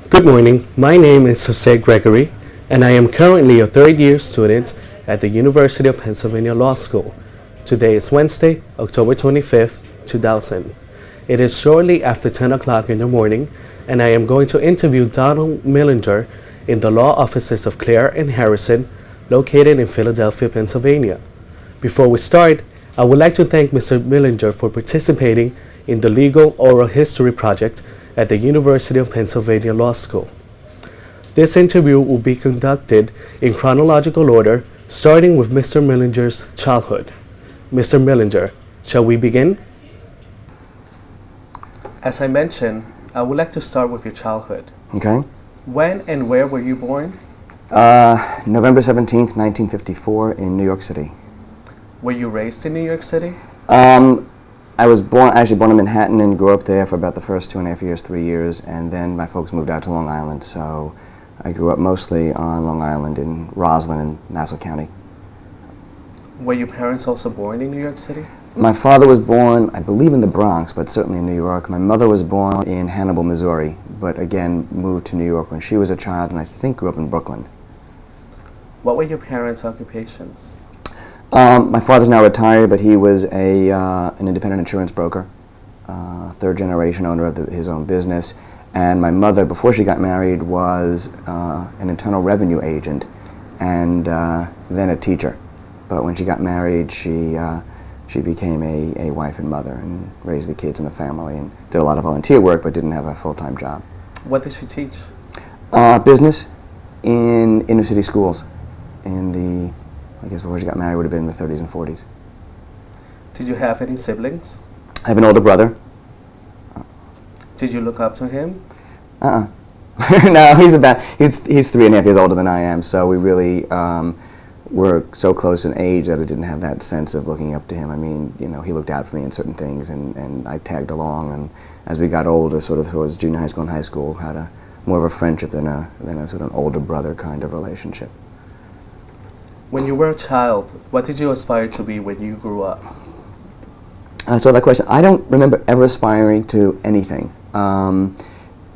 Good morning. My name is Jose Gregory, and I am currently a third year student at the University of Pennsylvania Law School. Today is Wednesday, October 25th, 2000. It is shortly after 10 o'clock in the morning, and I am going to interview Donald Millinger in the law offices of Clare and Harrison, located in Philadelphia, Pennsylvania. Before we start, I would like to thank Mr. Millinger for participating in the Legal Oral History Project at the University of Pennsylvania Law School. This interview will be conducted in chronological order, starting with Mr. Millinger's childhood. Mr. Millinger, shall we begin? As I mentioned, I would like to start with your childhood. Okay. When and where were you born? November 17th, 1954 in New York City. Were you raised in New York City? I was actually born in Manhattan and grew up there for about the first 2.5 years, 3 years, and then my folks moved out to Long Island, so I grew up mostly on Long Island in Roslyn and Nassau County. Were your parents also born in New York City? My father was born, I believe, in the Bronx, but certainly in New York. My mother was born in Hannibal, Missouri, but again moved to New York when she was a child, and I think grew up in Brooklyn. What were your parents' occupations? My father's now retired, but he was an independent insurance broker, third generation owner of his own business. And my mother, before she got married, was an internal revenue agent and then a teacher. But when she got married, she became a wife and mother and raised the kids in the family and did a lot of volunteer work, but didn't have a full-time job. What did she teach? Business in inner city schools I guess before she got married would have been in the 30s and 40s. Did you have any siblings? I have an older brother. Did you look up to him? No, he's 3.5 years older than I am, so we really were so close in age that I didn't have that sense of looking up to him. I mean, he looked out for me in certain things, and I tagged along, and as we got older, sort of towards junior high school and high school, had more of a friendship than a sort of an older brother kind of relationship. When you were a child, what did you aspire to be when you grew up? So that question, I don't remember ever aspiring to anything.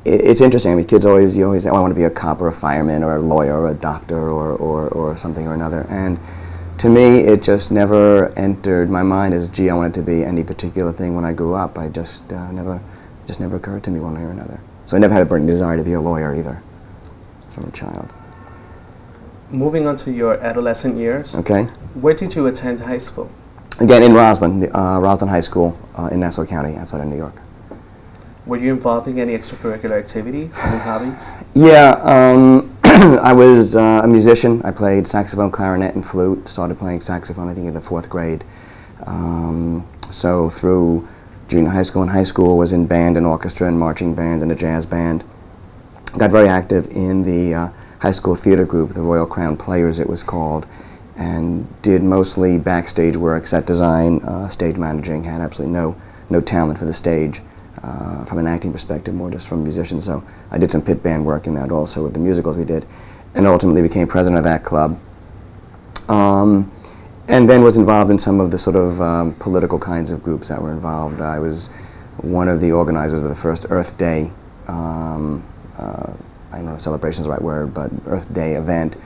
It's interesting. I mean, kids you always say, oh, I want to be a cop or a fireman or a lawyer or a doctor or something or another. And to me, it just never entered my mind as, gee, I wanted to be any particular thing when I grew up. I just never occurred to me one way or another. So I never had a burning desire to be a lawyer either from a child. Moving on to your adolescent years, okay. Where did you attend high school? Again, in Roslyn, Roslyn High School in Nassau County, outside of New York. Were you involved in any extracurricular activities, any hobbies? Yeah, I was a musician. I played saxophone, clarinet, and flute. Started playing saxophone, I think, in the 4th grade. So through junior high school and high school, was in band and orchestra and marching band and a jazz band. Got very active in the high school theater group, the Royal Crown Players it was called, and did mostly backstage work, set design, stage managing, had absolutely no talent for the stage from an acting perspective, more just from musicians. So I did some pit band work in that also with the musicals we did, and ultimately became president of that club. And then was involved in some of the sort of political kinds of groups that were involved. I was one of the organizers of the first Earth Day I don't know if celebration is the right word, but Earth Day event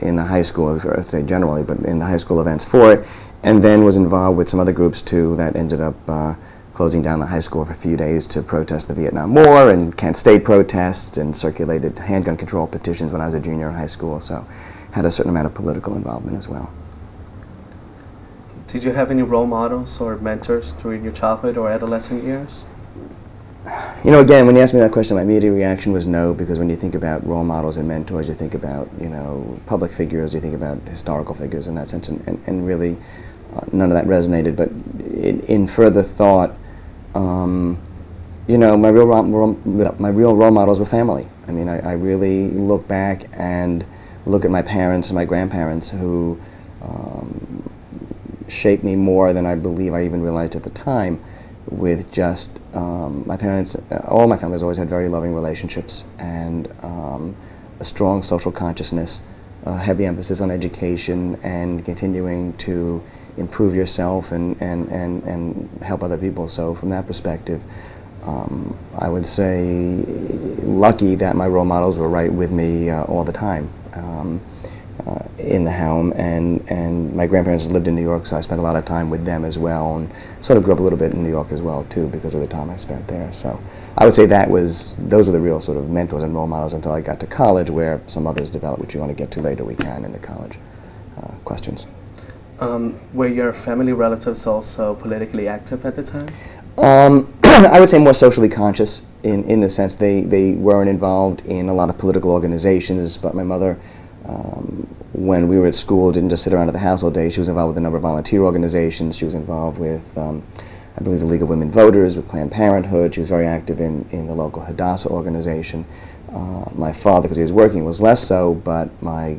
in the high school, for Earth Day generally, but in the high school events for it, and then was involved with some other groups too that ended up closing down the high school for a few days to protest the Vietnam War and Kent State protests, and circulated handgun control petitions when I was a junior in high school, so had a certain amount of political involvement as well. Did you have any role models or mentors during your childhood or adolescent years? Again, when you asked me that question, my immediate reaction was no, because when you think about role models and mentors, you think about, public figures, you think about historical figures in that sense, and really none of that resonated. But in further thought, my real role models were family. I mean, I really look back and look at my parents and my grandparents who shaped me more than I believe I even realized at the time, with just my parents. All my families always had very loving relationships and a strong social consciousness, heavy emphasis on education and continuing to improve yourself and help other people. So from that perspective, I would say lucky that my role models were right with me all the time in the home, and my grandparents lived in New York, so I spent a lot of time with them as well, and sort of grew up a little bit in New York as well too because of the time I spent there. So I would say those were the real sort of mentors and role models until I got to college, where some others developed, which you want to get to later. We can in the college questions. Were your family relatives also politically active at the time? I would say more socially conscious in the sense they weren't involved in a lot of political organizations, but my mother, when we were at school, didn't just sit around at the house all day. She was involved with a number of volunteer organizations. She was involved with, I believe, the League of Women Voters, with Planned Parenthood. She was very active in the local Hadassah organization. My father, because he was working, was less so, but my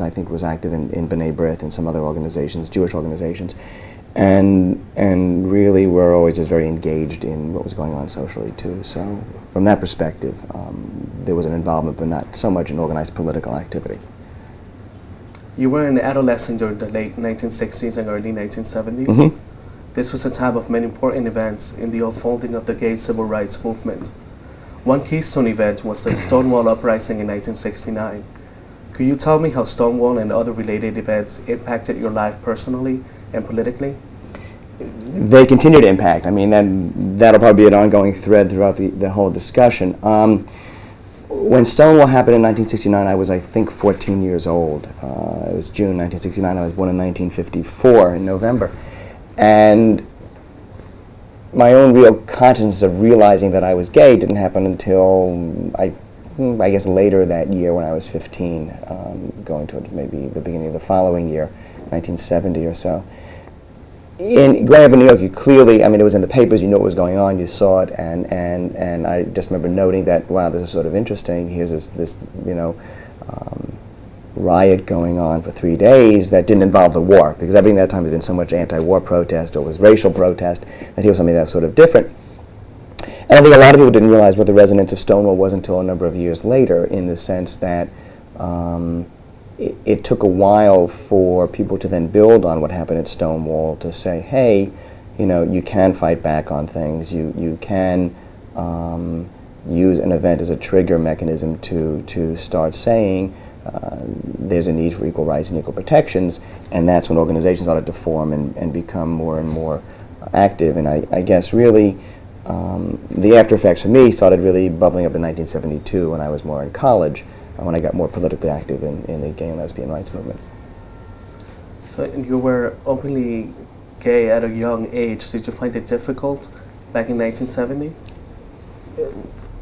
I think was active in B'nai B'rith and some other organizations, Jewish organizations, and really were always just very engaged in what was going on socially too. So from that perspective, there was an involvement, but not so much in organized political activity. You were an adolescent during the late 1960s and early 1970s. Mm-hmm. This was a time of many important events in the unfolding of the gay civil rights movement. One keystone event was the Stonewall Uprising in 1969. Could you tell me how Stonewall and other related events impacted your life personally and politically? They continue to impact. I mean, that'll probably be an ongoing thread throughout the whole discussion. When Stonewall happened in 1969, I was, I think, 14 years old. It was June 1969. I was born in 1954 in November. And my own real consciousness of realizing that I was gay didn't happen until, I guess, later that year when I was 15, going to maybe the beginning of the following year, 1970 or so. Growing up in New York, you clearly, I mean, it was in the papers, you knew what was going on, you saw it, and I just remember noting that, wow, this is sort of interesting. Here's this riot going on for 3 days that didn't involve the war, because everything at that time had been so much anti-war protest or was racial protest, that here was something that was sort of different. And I think a lot of people didn't realize what the resonance of Stonewall was until a number of years later, in the sense that it took a while for people to then build on what happened at Stonewall to say, hey, you can fight back on things. You can use an event as a trigger mechanism to start saying there's a need for equal rights and equal protections, and that's when organizations started to form and become more and more active. And I guess really the after effects for me started really bubbling up in 1972 when I was more in college, when I got more politically active in the gay and lesbian rights movement. So you were openly gay at a young age. Did you find it difficult back in 1970?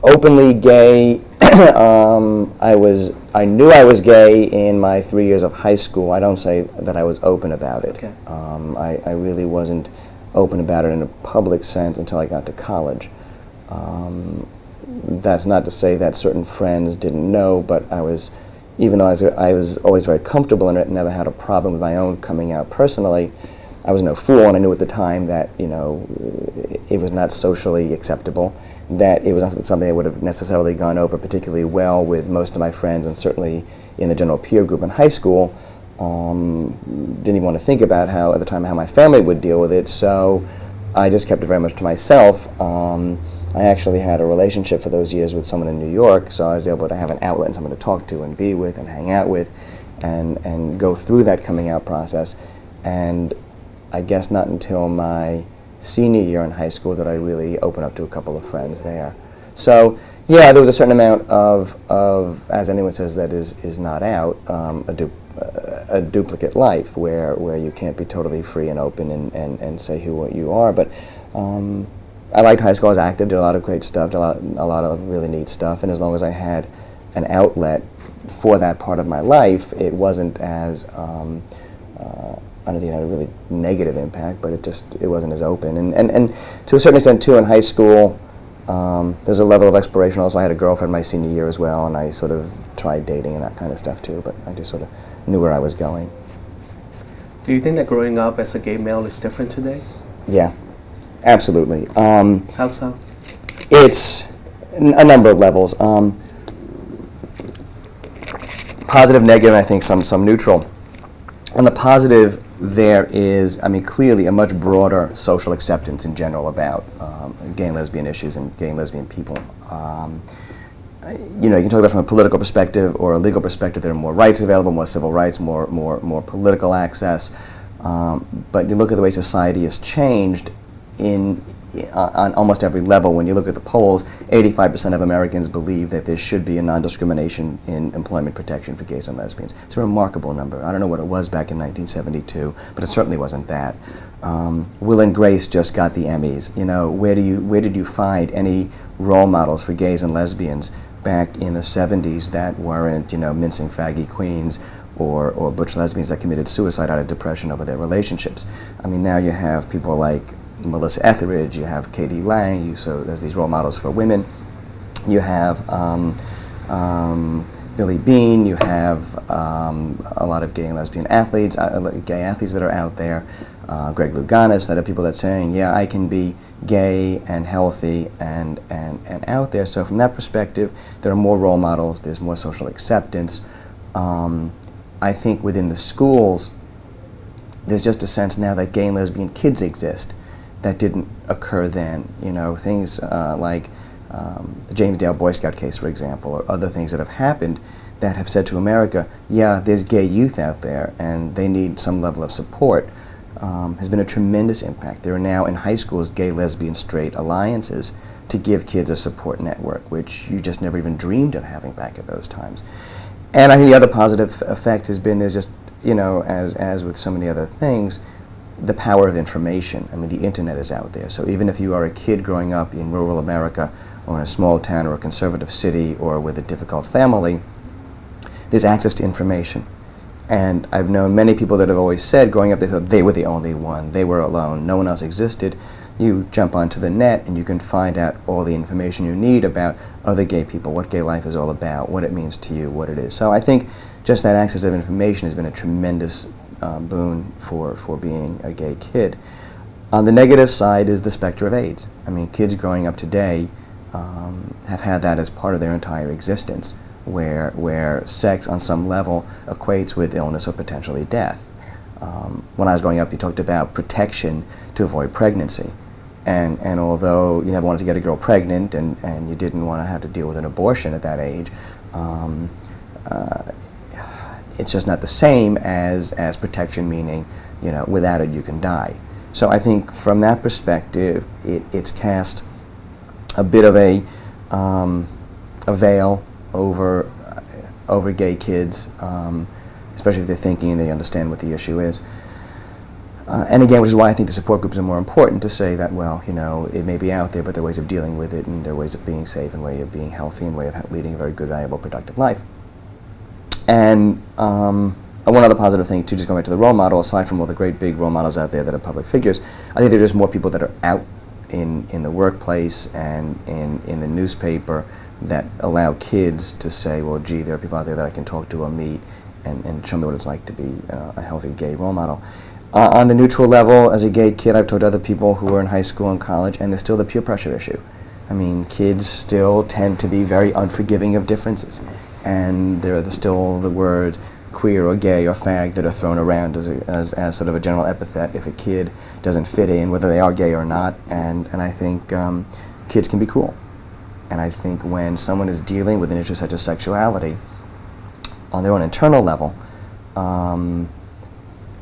Openly gay, I knew I was gay in my 3 years of high school. I don't say that I was open about it. Okay. I really wasn't open about it in a public sense until I got to college. That's not to say that certain friends didn't know, but even though I was always very comfortable in it and never had a problem with my own coming out personally, I was no fool, and I knew at the time that it was not socially acceptable, that it was not something that would have necessarily gone over particularly well with most of my friends, and certainly in the general peer group in high school. Didn't even want to think about at the time how my family would deal with it, so I just kept it very much to myself. I actually had a relationship for those years with someone in New York, so I was able to have an outlet and someone to talk to and be with and hang out with and go through that coming out process. And I guess not until my senior year in high school that I really opened up to a couple of friends there. So yeah, there was a certain amount of as anyone says that is not out, a duplicate life where you can't be totally free and open and say who you are. But I liked high school. I was active, did a lot of great stuff, did a lot of really neat stuff, and as long as I had an outlet for that part of my life, it wasn't as I don't think it had a really negative impact, but it wasn't as open. And to a certain extent too, in high school, there's a level of exploration. Also, I had a girlfriend my senior year as well, and I sort of tried dating and that kind of stuff too, but I just sort of knew where I was going. Do you think that growing up as a gay male is different today? Yeah, absolutely. How so? It's a number of levels. Positive, negative, and I think some neutral. On the positive, there is, I mean, clearly a much broader social acceptance in general about gay and lesbian issues and gay and lesbian people. You know, you can talk about it from a political perspective or a legal perspective. There are more rights available, more civil rights, more political access. But you look at the way society has changed on almost every level. When you look at the polls, 85% of Americans believe that there should be a non-discrimination in employment protection for gays and lesbians. It's a remarkable number. I don't know what it was back in 1972, but it certainly wasn't that. Will and Grace just got the Emmys. You know, where did you find any role models for gays and lesbians back in the 70s that weren't, you know, mincing faggy queens or butch lesbians that committed suicide out of depression over their relationships? I mean, now you have people like Melissa Etheridge, you have Katie Lang, so there's these role models for women. You have Billy Bean, you have a lot of gay and lesbian athletes, gay athletes that are out there, Greg Louganis, that are people that are saying, yeah, I can be gay and healthy and out there. So from that perspective, there are more role models, there's more social acceptance. I think within the schools, there's just a sense now that gay and lesbian kids exist. That didn't occur then. You know, things like the James Dale Boy Scout case, for example, or other things that have happened that have said to America, yeah, there's gay youth out there and they need some level of support, has been a tremendous impact. There are now in high schools gay, lesbian, straight alliances to give kids a support network, which you just never even dreamed of having back at those times. And I think the other positive effect has been there's just, you know, as with so many other things, the power of information. I mean, the internet is out there. So even if you are a kid growing up in rural America or in a small town or a conservative city or with a difficult family, there's access to information. And I've known many people that have always said growing up they thought they were the only one, they were alone, no one else existed. You jump onto the net and you can find out all the information you need about other gay people, what gay life is all about, what it means to you, what it is. So I think just that access of information has been a tremendous boon for being a gay kid. On the negative side is the specter of AIDS. I mean, kids growing up today have had that as part of their entire existence, where sex on some level equates with illness or potentially death. When I was growing up, you talked about protection to avoid pregnancy. And although you never wanted to get a girl pregnant and you didn't want to have to deal with an abortion at that age, it's just not the same as protection, meaning, you know, without it you can die. So I think from that perspective, it's cast a bit of a veil over gay kids, especially if they're thinking and they understand what the issue is. And again, which is why I think the support groups are more important, to say that, well, you know, it may be out there, but there are ways of dealing with it, and there are ways of being safe, and way of being healthy, and way of leading a very good, valuable, productive life. And one other positive thing, too, just going back to the role model, aside from all the great big role models out there that are public figures, I think there are just more people that are out in the workplace and in the newspaper that allow kids to say, well, gee, there are people out there that I can talk to or meet and show me what it's like to be a healthy gay role model. On the neutral level, as a gay kid, I've talked to other people who are in high school and college, and there's still the peer pressure issue. I mean, kids still tend to be very unforgiving of differences, and there are still the words queer or gay or fag that are thrown around as sort of a general epithet if a kid doesn't fit in, whether they are gay or not. And I think kids can be cruel. And I think when someone is dealing with an issue such as sexuality on their own internal level,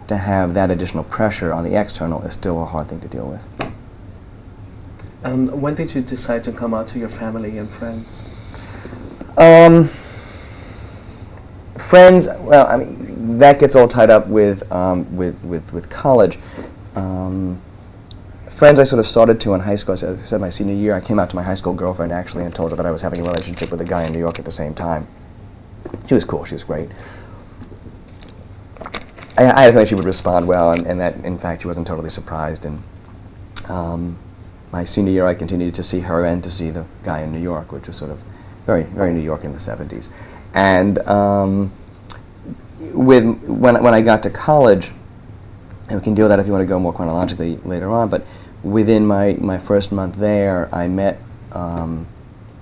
to have that additional pressure on the external is still a hard thing to deal with. When did you decide to come out to your family and friends? Friends, well, I mean, that gets all tied up with college. Friends I sort of started to in high school. As I said, my senior year, I came out to my high school girlfriend actually and told her that I was having a relationship with a guy in New York at the same time. She was cool, she was great. I had a feeling she would respond well, and that, in fact, she wasn't totally surprised. And my senior year, I continued to see her and to see the guy in New York, which was sort of very, very New York in the 70s. And when I got to college, and we can deal with that if you want to go more chronologically later on, but within my first month there, I met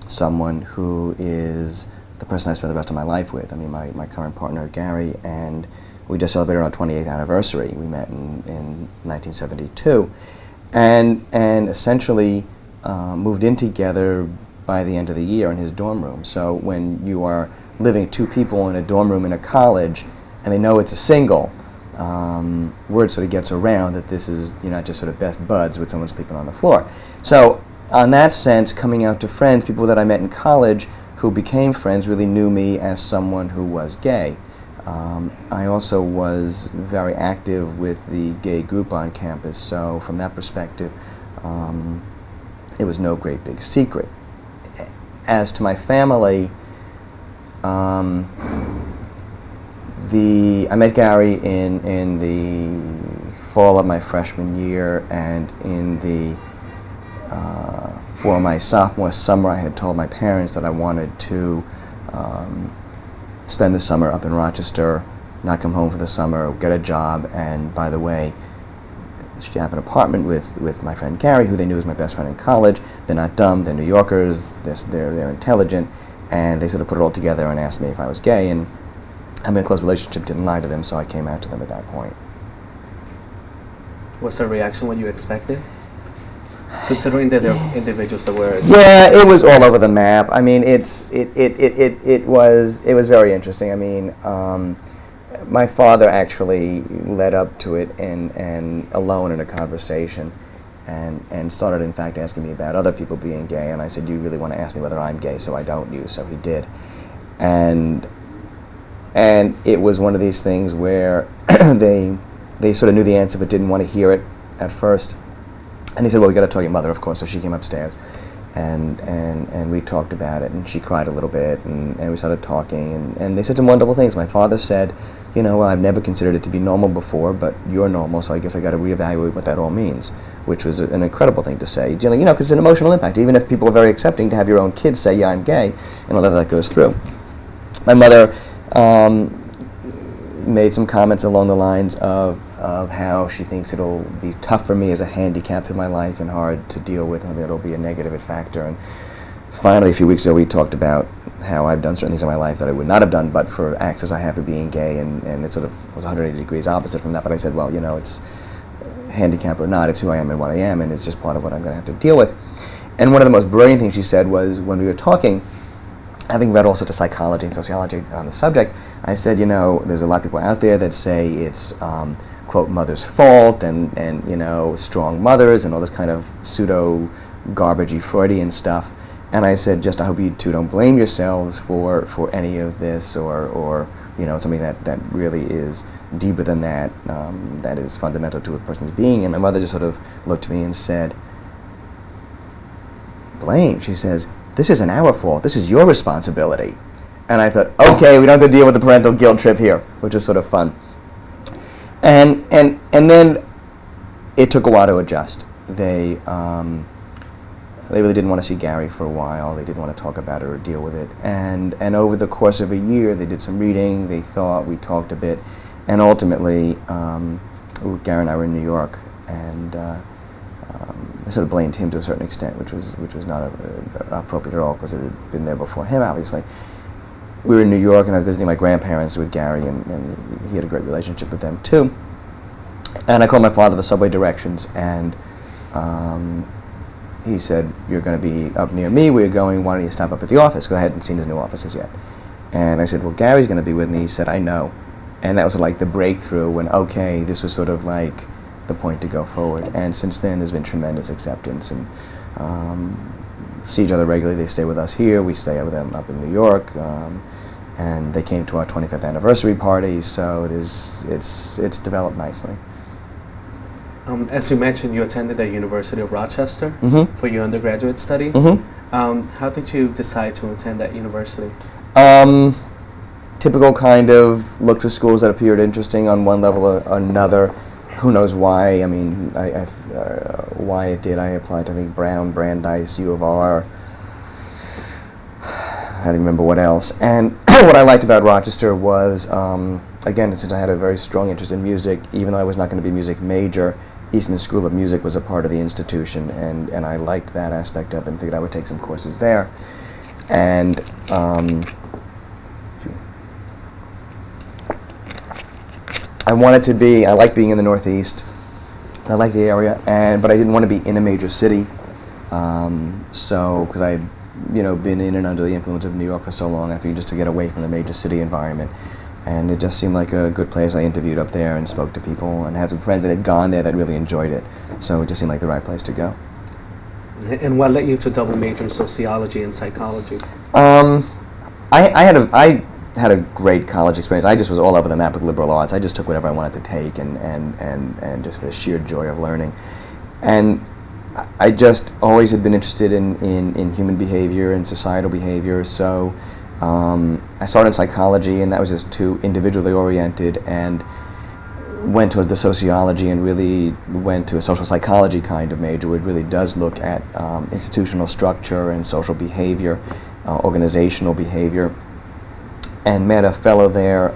someone who is the person I spent the rest of my life with. I mean, my current partner, Gary, and We just celebrated our 28th anniversary. We met in 1972, and essentially moved in together by the end of the year in his dorm room. So when you are living two people in a dorm room in a college, and they know it's a single, word sort of gets around that this is, you're not just sort of best buds with someone sleeping on the floor. So on that sense, coming out to friends, people that I met in college who became friends really knew me as someone who was gay. I also was very active with the gay group on campus, so from that perspective, it was no great big secret. As to my family, I met Gary in the fall of my freshman year, and in the for my sophomore summer, I had told my parents that I wanted to spend the summer up in Rochester, not come home for the summer, get a job, and by the way, should have an apartment with my friend Gary, who they knew was my best friend in college. They're not dumb, they're New Yorkers, they're intelligent, and they sort of put it all together and asked me if I was gay, and having a close relationship didn't lie to them, so I came out to them at that point. Was the reaction what you expected? Considering that there were individuals that were... Yeah, it was all over the map. I mean, it was very interesting. I mean, my father actually led up to it and alone in a conversation, and started in fact asking me about other people being gay, and I said, "Do you really want to ask me whether I'm gay so I don't you?" So he did, and it was one of these things where they sort of knew the answer but didn't want to hear it at first. And he said, "Well, we got to tell your mother, of course." So she came upstairs, and we talked about it, and she cried a little bit, and we started talking, and they said some wonderful things. My father said, "You know, well, I've never considered it to be normal before, but you're normal, so I guess I got to reevaluate what that all means," which was an incredible thing to say. You know, because it's an emotional impact. Even if people are very accepting, to have your own kids say, "Yeah, I'm gay," and all that goes through. My mother made some comments along the lines of how she thinks it'll be tough for me as a handicap through my life and hard to deal with, and it'll be a negative factor. And finally, a few weeks ago, we talked about how I've done certain things in my life that I would not have done but for access I have to being gay, and it sort of was 180 degrees opposite from that. But I said, well, you know, it's handicap or not, it's who I am and what I am, and it's just part of what I'm going to have to deal with. And one of the most brilliant things she said was, when we were talking, having read all sorts of psychology and sociology on the subject, I said, you know, there's a lot of people out there that say it's quote, mother's fault, and you know, strong mothers and all this kind of pseudo garbagey Freudian stuff. And I said, just I hope you two don't blame yourselves for any of this, or you know, something that really is deeper than that, that is fundamental to a person's being. And my mother just sort of looked at me and said, blame? She says, this isn't our fault, this is your responsibility. And I thought, okay, we don't have to deal with the parental guilt trip here, which was sort of fun. And then it took a while to adjust. They really didn't want to see Gary for a while. They didn't want to talk about it or deal with it. And over the course of a year, they did some reading. They thought, we talked a bit, and ultimately, Gary and I were in New York, and I sort of blamed him to a certain extent, which was not appropriate at all, because it had been there before him, obviously. We were in New York, and I was visiting my grandparents with Gary, and he had a great relationship with them too. And I called my father for subway directions, and he said, you're going to be up near me, where you're going, why don't you stop up at the office? Because I hadn't seen his new offices yet. And I said, well, Gary's going to be with me. He said, I know. And that was like the breakthrough when, okay, this was sort of like the point to go forward. And since then, there's been tremendous acceptance, and see each other regularly. They stay with us here. We stay with them up in New York. And they came to our 25th anniversary party, so it's developed nicely. As you mentioned, you attended the University of Rochester for your undergraduate studies. How did you decide to attend that university? Typical kind of looked for schools that appeared interesting on one level or another. Who knows why? I mean, why it did. I applied to, I think, Brown, Brandeis, U of R. I don't remember what else. And what I liked about Rochester was, again, since I had a very strong interest in music, even though I was not going to be a music major, Eastman School of Music was a part of the institution, and I liked that aspect of it and figured I would take some courses there. And I like being in the Northeast. I like the area, but I didn't want to be in a major city. Because I had, been in and under the influence of New York for so long, I figured just to get away from the major city environment. And it just seemed like a good place. I interviewed up there and spoke to people and had some friends that had gone there that really enjoyed it. So it just seemed like the right place to go. And what led you to double major in sociology and psychology? I had a great college experience. I just was all over the map with liberal arts. I just took whatever I wanted to take and just for the sheer joy of learning. And I just always had been interested in human behavior and societal behavior. So I started in psychology, and that was just too individually oriented, and went towards the sociology and really went to a social psychology kind of major, where it really does look at institutional structure and social behavior, organizational behavior, and met a fellow there,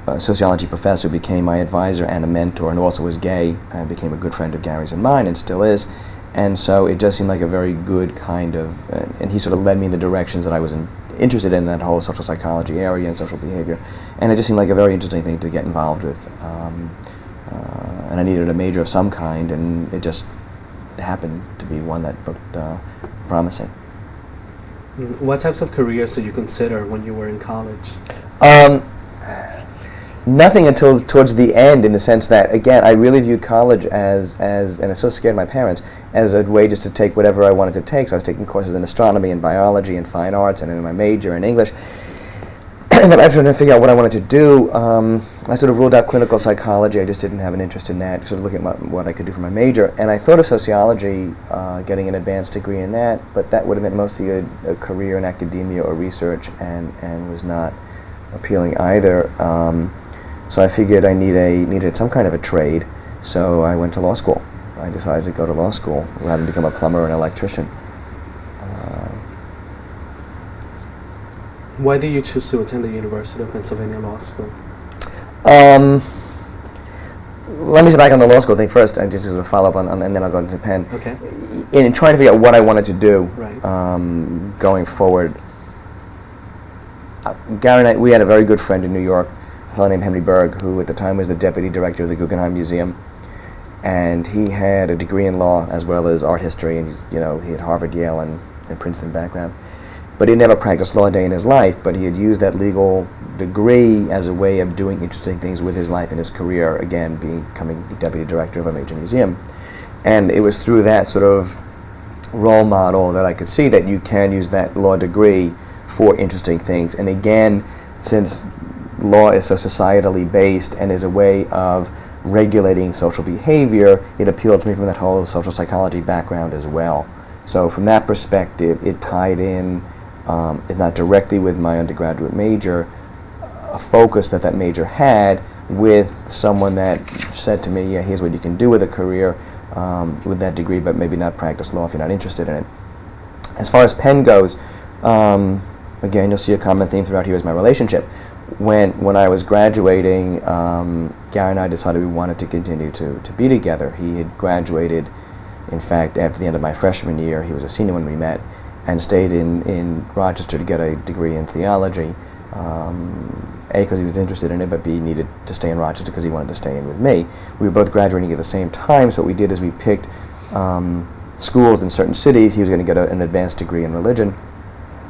a sociology professor who became my advisor and a mentor, and also was gay, and became a good friend of Gary's and mine, and still is. And so it just seemed like a very good kind of, and he sort of led me in the directions that I was interested in, that whole social psychology area and social behavior. And it just seemed like a very interesting thing to get involved with. And I needed a major of some kind, and it just happened to be one that looked promising. What types of careers did you consider when you were in college? Nothing until towards the end, in the sense that, again, I really viewed college as and I was so scared of my parents, as a way just to take whatever I wanted to take. So I was taking courses in astronomy and biology and fine arts, and in my major in English. And then I was trying to figure out what I wanted to do. I sort of ruled out clinical psychology. I just didn't have an interest in that, sort of looking at what I could do for my major. And I thought of sociology, getting an advanced degree in that, but that would have meant mostly a career in academia or research, and was not appealing either. So I figured I needed some kind of a trade, so I went to law school. I decided to go to law school rather than become a plumber or an electrician. Why did you choose to attend the University of Pennsylvania Law School? Let me sit back on the law school thing first, and just a follow up on, and then I'll go into Penn. Okay. In trying to figure out what I wanted to do, Right. Going forward, Gary and I, we had a very good friend in New York, a fellow named Henry Berg, who at the time was the deputy director of the Guggenheim Museum, and he had a degree in law as well as art history, and he had Harvard, Yale, and Princeton background. But he never practiced law a day in his life, but he had used that legal degree as a way of doing interesting things with his life and his career, again, becoming deputy director of a major museum. And it was through that sort of role model that I could see that you can use that law degree for interesting things. And again, since law is so societally based and is a way of regulating social behavior, it appealed to me from that whole social psychology background as well. So from that perspective, it tied in, if not directly with my undergraduate major, a focus that major had with someone that said to me, yeah, here's what you can do with a career with that degree, but maybe not practice law if you're not interested in it. As far as Penn goes, again, you'll see a common theme throughout here is my relationship. When I was graduating, Gary and I decided we wanted to continue to be together. He had graduated, in fact, after the end of my freshman year. He was a senior when we met, and stayed in Rochester to get a degree in theology. A, because he was interested in it, but B, needed to stay in Rochester because he wanted to stay in with me. We were both graduating at the same time, so what we did is we picked schools in certain cities. He was going to get an advanced degree in religion,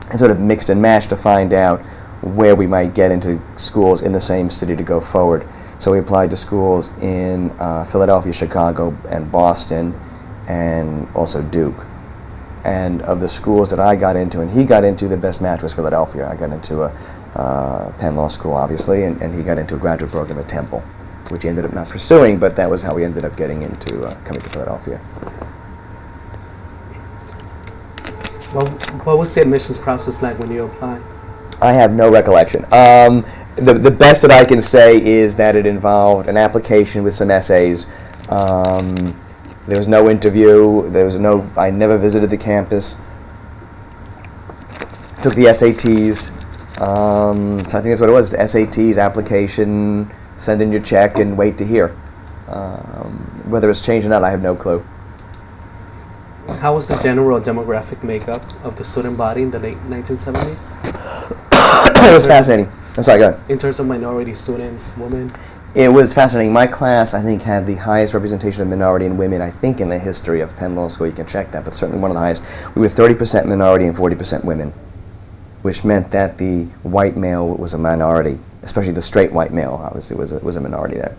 and sort of mixed and matched to find out where we might get into schools in the same city to go forward. So we applied to schools in Philadelphia, Chicago, and Boston, and also Duke. And of the schools that I got into and he got into, the best match was Philadelphia. I got into a Penn Law School, obviously, and he got into a graduate program at Temple, which he ended up not pursuing, but that was how we ended up getting into coming to Philadelphia. Well, what was the admissions process like when you applied? I have no recollection. The best that I can say is that it involved an application with some essays. There was no interview. I never visited the campus. Took the SATs. So I think that's what it was. SATs, application, send in your check, and wait to hear. Whether it's changed or not, I have no clue. How was the general demographic makeup of the student body in the late 1970s? It was fascinating. I'm sorry, go ahead. In terms of minority students, women? It was fascinating. My class, I think, had the highest representation of minority and women, I think, in the history of Penn Law School. You can check that, but certainly one of the highest. We were 30% minority and 40% women, which meant that the white male was a minority, especially the straight white male, obviously, was a minority there.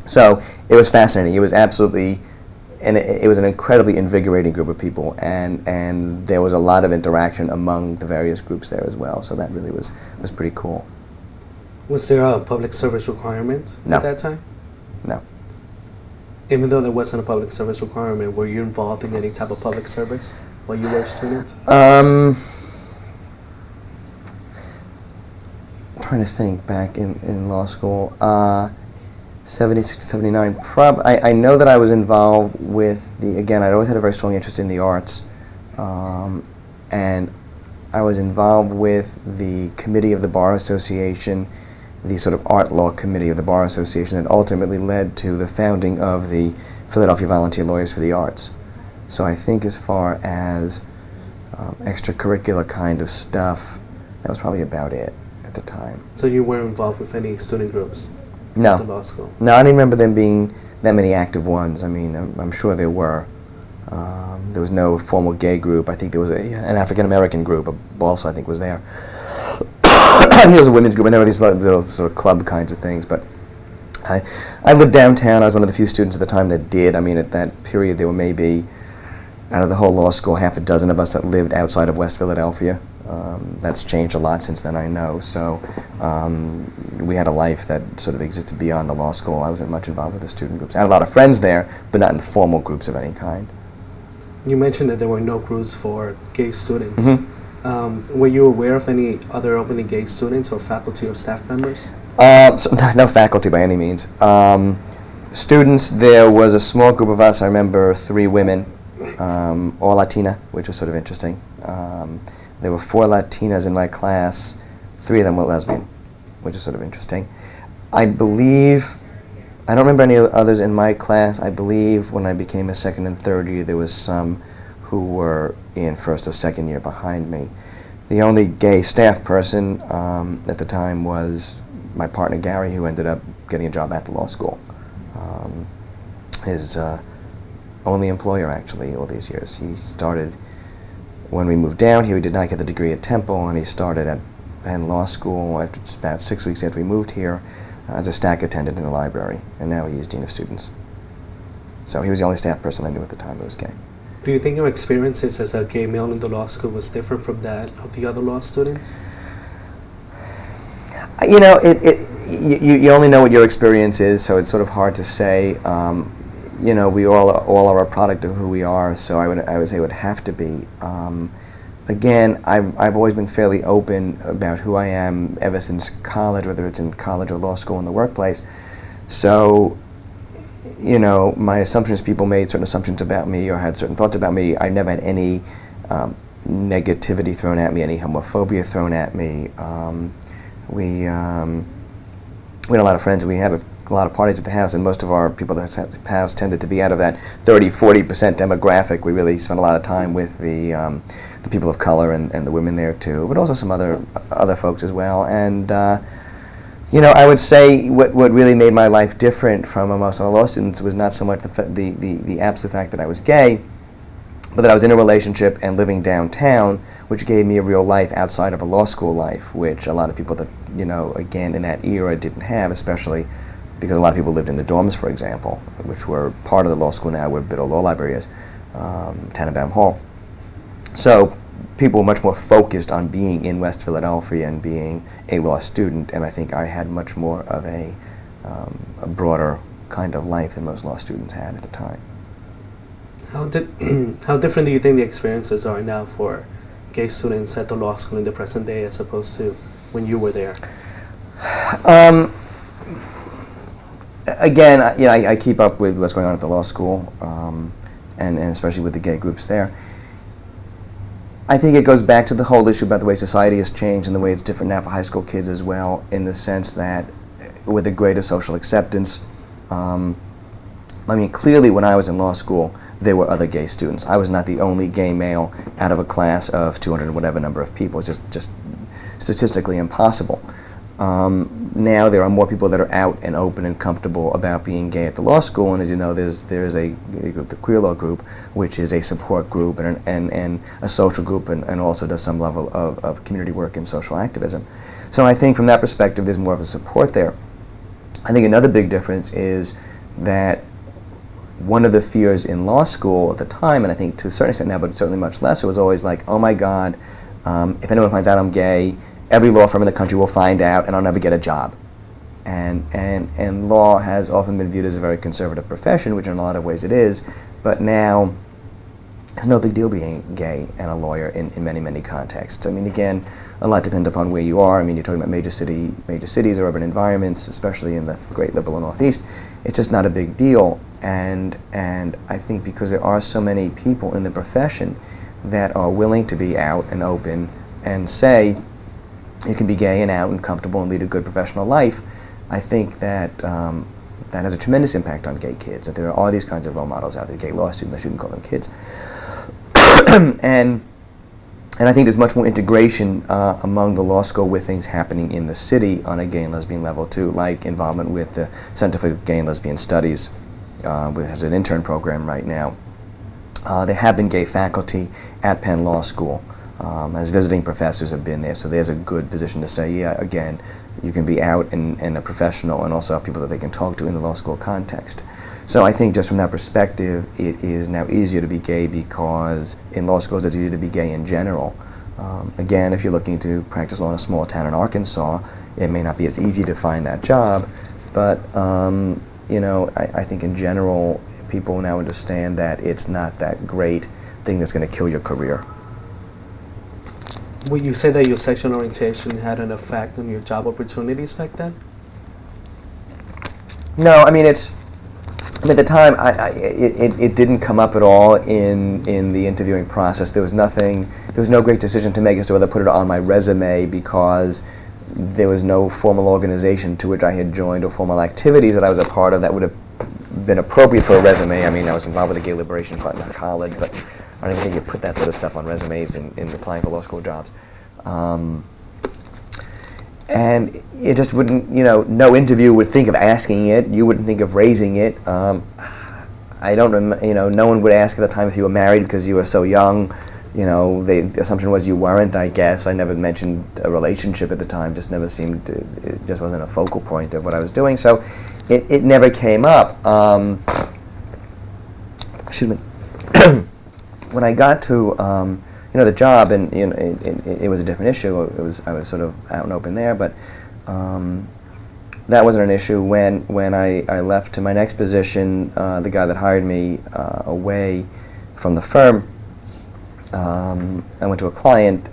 So it was fascinating. It was absolutely, and it was an incredibly invigorating group of people, and there was a lot of interaction among the various groups there as well. So that really was pretty cool. Was there a public service requirement No. at that time? No. Even though there wasn't a public service requirement, were you involved in any type of public service while you were a student? I'm trying to think back in law school. 76 to 79. I know that I was involved with I'd always had a very strong interest in the arts, and I was involved with the committee of the Bar Association, the sort of art law committee of the Bar Association that ultimately led to the founding of the Philadelphia Volunteer Lawyers for the Arts. So I think as far as extracurricular kind of stuff, that was probably about it at the time. So you weren't involved with any student groups No. at the law school? No, I don't remember them being that many active ones. I mean, I'm sure there were. There was no formal gay group. I think there was an African-American group also, I think, was there. I think there was a women's group, and there were these little sort of club kinds of things. But I lived downtown. I was one of the few students at the time that did. I mean, at that period, there were maybe, out of the whole law school, half a dozen of us that lived outside of West Philadelphia. That's changed a lot since then, I know. So we had a life that sort of existed beyond the law school. I wasn't much involved with the student groups. I had a lot of friends there, but not in formal groups of any kind. You mentioned that there were no groups for gay students. Mm-hmm. Were you aware of any other openly gay students or faculty or staff members? No faculty by any means. Students, there was a small group of us. I remember 3 women, all Latina, which was sort of interesting. There were 4 Latinas in my class. 3 of them were lesbian, which is sort of interesting. I don't remember any others in my class. I believe when I became a second and third year, there was some who were in first or second year behind me. The only gay staff person at the time was my partner Gary, who ended up getting a job at the law school. His only employer, actually, all these years. He started, when we moved down here, he did not get the degree at Temple, and he started at Penn Law School about 6 weeks after we moved here as a stack attendant in the library, and now he's Dean of Students. So he was the only staff person I knew at the time who was gay. Do you think your experiences as a gay male in the law school was different from that of the other law students? You know, you only know what your experience is, so it's sort of hard to say. You know, we all are a product of who we are, so I would say it would have to be. Again, I've always been fairly open about who I am ever since college, whether it's in college or law school in the workplace. So, you know, my assumptions, people made certain assumptions about me or had certain thoughts about me. I never had any negativity thrown at me, any homophobia thrown at me. We had a lot of friends, and we had a lot of parties at the house, and most of our people at the house tended to be out of that 30-40% demographic. We really spent a lot of time with the people of color and the women there too, but also some other folks as well. And you know, I would say what really made my life different from most of the law students was not so much the absolute fact that I was gay, but that I was in a relationship and living downtown, which gave me a real life outside of a law school life, which a lot of people that, you know, again, in that era didn't have, especially because a lot of people lived in the dorms, for example, which were part of the law school now where Biddle Law Library is, Tannenbaum Hall. So people were much more focused on being in West Philadelphia and being a law student, and I think I had much more of a broader kind of life than most law students had at the time. How different do you think the experiences are now for gay students at the law school in the present day as opposed to when you were there? Again, you know, I keep up with what's going on at the law school, and especially with the gay groups there. I think it goes back to the whole issue about the way society has changed and the way it's different now for high school kids as well, in the sense that with the greater social acceptance, I mean, clearly when I was in law school, there were other gay students. I was not the only gay male out of a class of 200 and whatever number of people. It's just statistically impossible. Now there are more people that are out and open and comfortable about being gay at the law school, and as you know, there's a group, the Queer Law Group, which is a support group and a social group, and also does some level of community work and social activism. So I think from that perspective, there's more of a support there. I think another big difference is that one of the fears in law school at the time, and I think to a certain extent now, but certainly much less, it was always like, oh my God, if anyone finds out I'm gay, every law firm in the country will find out and I'll never get a job. And law has often been viewed as a very conservative profession, which in a lot of ways it is, but now it's no big deal being gay and a lawyer in many, many contexts. I mean, again, a lot depends upon where you are. I mean, you're talking about major cities or urban environments, especially in the great liberal Northeast. It's just not a big deal. And I think because there are so many people in the profession that are willing to be out and open and say, you can be gay and out and comfortable and lead a good professional life, I think that that has a tremendous impact on gay kids, that there are these kinds of role models out there, gay law students, I shouldn't call them kids. and I think there's much more integration among the law school with things happening in the city on a gay and lesbian level too, like involvement with the Center for Gay and Lesbian Studies, which has an intern program right now. There have been gay faculty at Penn Law School, as visiting professors have been there, so there's a good position to say, yeah, again, you can be out and a professional and also have people that they can talk to in the law school context. So I think just from that perspective, it is now easier to be gay because in law schools it's easier to be gay in general. Again, if you're looking to practice law in a small town in Arkansas, it may not be as easy to find that job, but you know, I think in general, people now understand that it's not that great thing that's going to kill your career. Would you say that your sexual orientation had an effect on your job opportunities back then? No, I mean, at the time, it didn't come up at all in the interviewing process. There was no great decision to make as to whether to put it on my resume because there was no formal organization to which I had joined or formal activities that I was a part of that would have been appropriate for a resume. I mean, I was involved with the Gay Liberation Fund in college, but I don't even think you put that sort of stuff on resumes in applying for law school jobs. And it just wouldn't, you know, no interview would think of asking it. You wouldn't think of raising it. I don't, you know, no one would ask at the time if you were married because you were so young. You know, the assumption was you weren't, I guess. I never mentioned a relationship at the time, just never seemed to, it just wasn't a focal point of what I was doing. So it never came up. Excuse me. When I got to, you know, the job, and you know, it was a different issue. I was sort of out and open there, but that wasn't an issue. When I left to my next position, the guy that hired me away from the firm, I went to a client.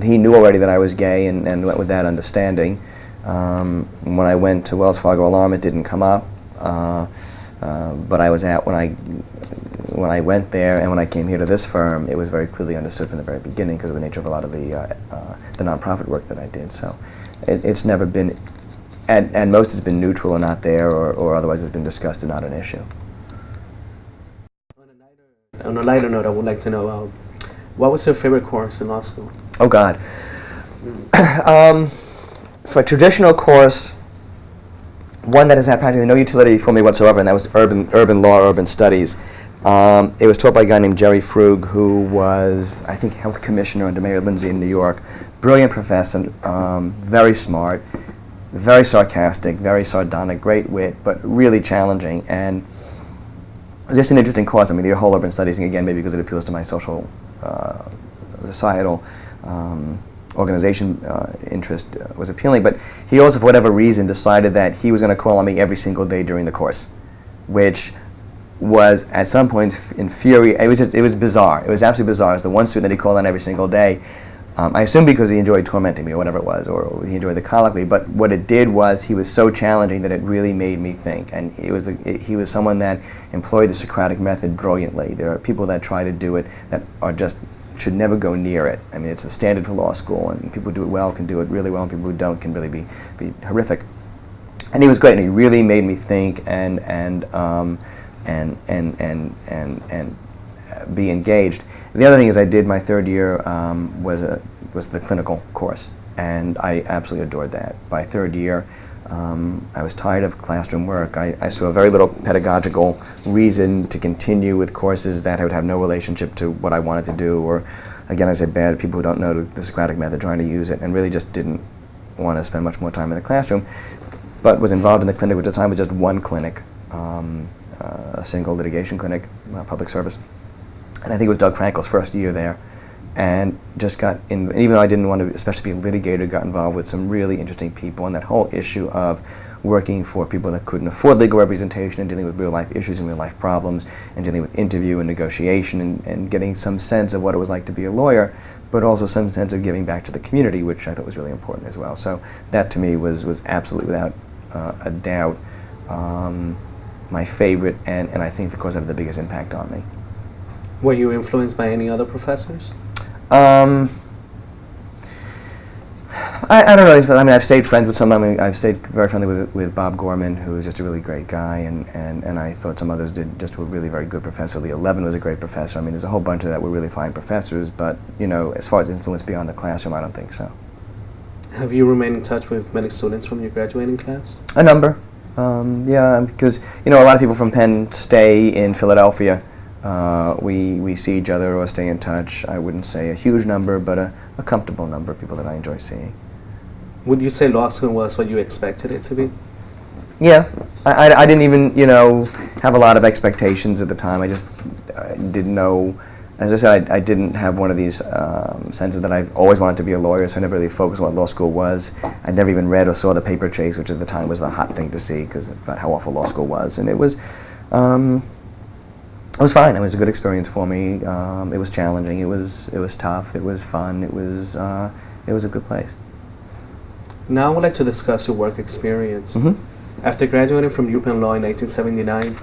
He knew already that I was gay and went with that understanding. When I went to Wells Fargo Alarm, it didn't come up, but I was out when I went there, and when I came here to this firm, it was very clearly understood from the very beginning because of the nature of a lot of the nonprofit work that I did. So it's never been, and most has been neutral or not there, or otherwise it's been discussed and not an issue. On a lighter note, I would like to know, what was your favorite course in law school? Oh God. For a traditional course, one that has had practically no utility for me whatsoever, and that was urban law, urban studies. It was taught by a guy named Jerry Frug, who was, I think, health commissioner under Mayor Lindsay in New York. Brilliant professor, very smart, very sarcastic, very sardonic, great wit, but really challenging. And it's just an interesting course. I mean, the whole urban studies thing, again, maybe because it appeals to my social, societal organization interest was appealing. But he also, for whatever reason, decided that he was going to call on me every single day during the course, which was at some points infuriating. It was bizarre. It was absolutely bizarre. It was the one student that he called on every single day. I assume because he enjoyed tormenting me or whatever it was, or he enjoyed the colloquy. But what it did was he was so challenging that it really made me think. And he was someone that employed the Socratic method brilliantly. There are people that try to do it that are just should never go near it. I mean, it's a standard for law school, and people who do it well can do it really well, and people who don't can really be horrific. And he was great, and he really made me think and be engaged. The other thing is I did my third year was the clinical course, and I absolutely adored that. By third year, I was tired of classroom work. I saw very little pedagogical reason to continue with courses that would have no relationship to what I wanted to do, or, again, I say bad, people who don't know the Socratic method trying to use it, and really just didn't want to spend much more time in the classroom, but was involved in the clinic, which at the time was just one clinic, a single litigation clinic, public service. And I think it was Doug Frankel's first year there, and just got in, even though I didn't want to especially be a litigator, got involved with some really interesting people, and that whole issue of working for people that couldn't afford legal representation and dealing with real life issues and real life problems, and dealing with interview and negotiation, and getting some sense of what it was like to be a lawyer, but also some sense of giving back to the community, which I thought was really important as well. So that to me was absolutely without a doubt my favorite, and I think of course had the biggest impact on me. Were you influenced by any other professors? I don't know. I mean, I've stayed friends with some. I mean, I've stayed very friendly with Bob Gorman, who is just a really great guy, and I thought some others were really very good professors. Leo Levin was a great professor. I mean, there's a whole bunch of that were really fine professors, but, you know, as far as influence beyond the classroom, I don't think so. Have you remained in touch with many students from your graduating class? A number. Yeah, because, you know, a lot of people from Penn stay in Philadelphia. We see each other or stay in touch. I wouldn't say a huge number, but a comfortable number of people that I enjoy seeing. Would you say law school was what you expected it to be? Yeah. I didn't even, you know, have a lot of expectations at the time. I just didn't know. As I said, I didn't have one of these senses that I've always wanted to be a lawyer, so I never really focused on what law school was. I never even read or saw The Paper Chase, which at the time was the hot thing to see, because about how awful law school was. And it was fine. It was a good experience for me. It was challenging. It was tough. It was fun. It was a good place. Now I would like to discuss your work experience. Mm-hmm. After graduating from UPenn Law in 1979,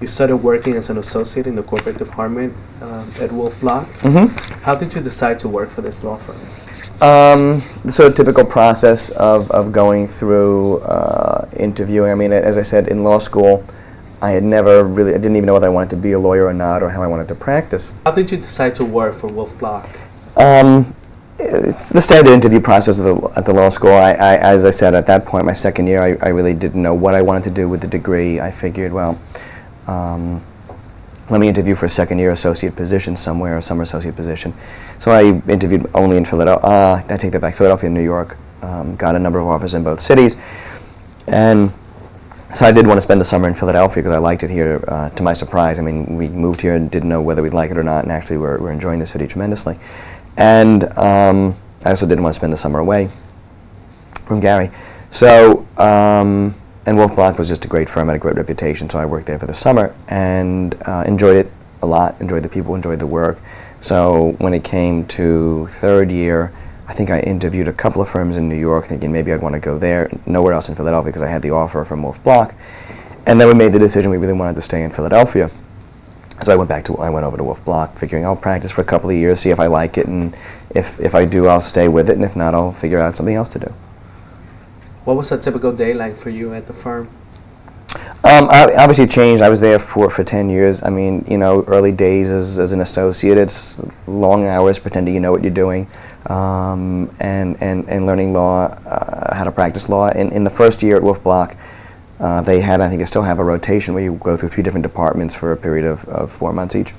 you started working as an associate in the corporate department at Wolf Block. Mm-hmm. How did you decide to work for this law firm? The sort of typical process of going through interviewing. I mean, as I said, in law school, I didn't even know whether I wanted to be a lawyer or not, or how I wanted to practice. How did you decide to work for Wolf Block? It's the standard interview process at the law school. As I said, at that point, my second year, I really didn't know what I wanted to do with the degree. I figured, well, let me interview for a second-year associate position somewhere, a summer associate position. So I interviewed only in Philadelphia. I take that back, Philadelphia and New York. Got a number of offers in both cities, and so I did want to spend the summer in Philadelphia because I liked it here. To my surprise, I mean, we moved here and didn't know whether we'd like it or not, and actually we're enjoying the city tremendously. And I also didn't want to spend the summer away from Gary. So, and Wolf Block was just a great firm, had a great reputation, so I worked there for the summer and enjoyed it a lot, enjoyed the people, enjoyed the work. So when it came to third year, I think I interviewed a couple of firms in New York thinking maybe I'd want to go there, nowhere else in Philadelphia because I had the offer from Wolf Block. And then we made the decision we really wanted to stay in Philadelphia. So I went over to Wolf Block, figuring I'll practice for a couple of years, see if I like it, and if I do, I'll stay with it, and if not, I'll figure out something else to do. What was a typical day like for you at the firm? Obviously it changed. I was there for 10 years. I mean, you know, early days as an associate, it's long hours pretending you know what you're doing, and learning law, how to practice law. In the first year at Wolf Block, they had, I think they still have, a rotation where you go through 3 different departments for a period of 4 months each.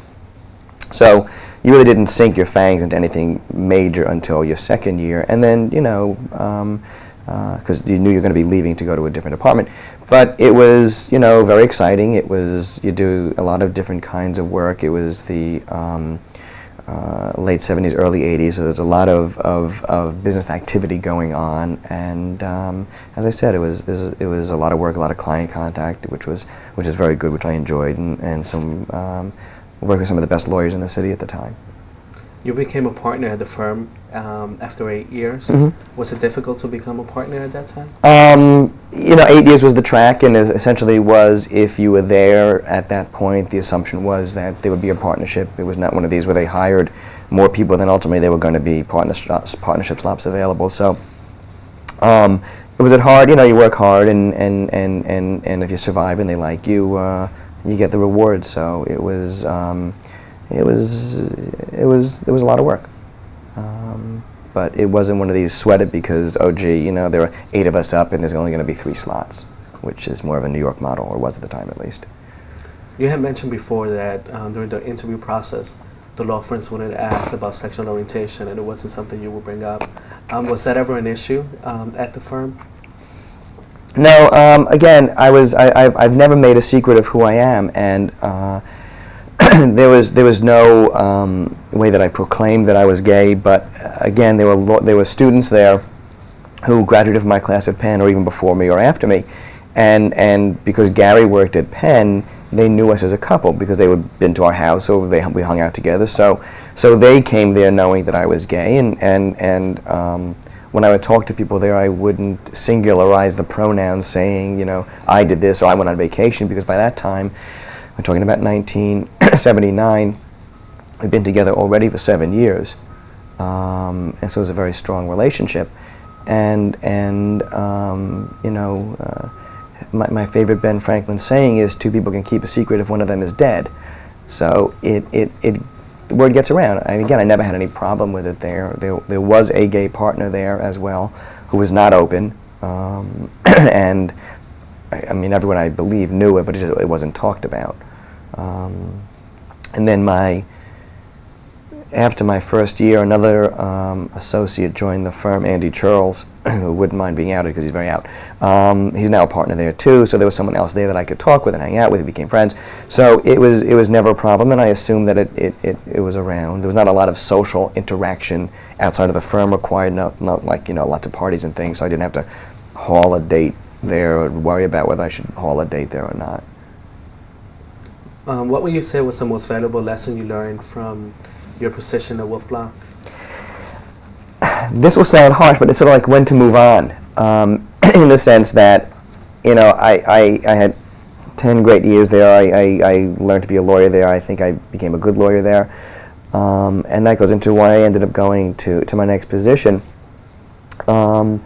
So you really didn't sink your fangs into anything major until your second year, and then, you know, because you knew you were going to be leaving to go to a different department. But it was, you know, very exciting. It was, you do a lot of different kinds of work. It was the late 70s, early 80s, so there's a lot of business activity going on, and as I said, it was a lot of work, a lot of client contact, which is very good, which I enjoyed, and some working with some of the best lawyers in the city at the time. You became a partner at the firm after 8 years. Mm-hmm. Was it difficult to become a partner at that time? You know, 8 years was the track, and it essentially was, if you were there at that point, the assumption was that there would be a partnership. It was not one of these where they hired more people than ultimately there were going to be partnership slots available. So it was hard. You know, you work hard, and if you survive and they like you, you get the reward. So it was a lot of work. but it wasn't one of these sweat it because, oh gee, there are 8 of us up and there's only going to be 3 slots, which is more of a New York model, or was at the time at least. You had mentioned before that during the interview process, the law firms wanted to ask about sexual orientation, and it wasn't something you would bring up. Was that ever an issue at the firm? No. Again, I've never made a secret of who I am, and there was no way that I proclaimed that I was gay. But again, there were students there who graduated from my class at Penn, or even before me or after me, and because Gary worked at Penn, they knew us as a couple because they had been to our house, or we hung out together. So they came there knowing that I was gay, and when I would talk to people there, I wouldn't singularize the pronouns, saying, I did this or I went on vacation, because by that time, we're talking about 1979, we'd been together already for 7 years, and so it was a very strong relationship, and my favorite Ben Franklin saying is, 2 people can keep a secret if one of them is dead. So the word gets around. And again, I never had any problem with it there. There was a gay partner there as well, who was not open, and I mean, everyone I believe knew it, but it wasn't talked about. And then after my first year, another associate joined the firm, Andy Charles, who wouldn't mind being outed because he's very out. He's now a partner there too, so there was someone else there that I could talk with and hang out with. We became friends. So it was never a problem, and I assumed that it was around. There was not a lot of social interaction outside of the firm required, not like lots of parties and things, so I didn't have to haul a date there or worry about whether I should haul a date there or not. What would you say was the most valuable lesson you learned from your position at Wolf Block? This will sound harsh, but it's sort of like when to move on, in the sense that, I had 10 great years there. I learned to be a lawyer there. I think I became a good lawyer there, and that goes into why I ended up going to my next position. I've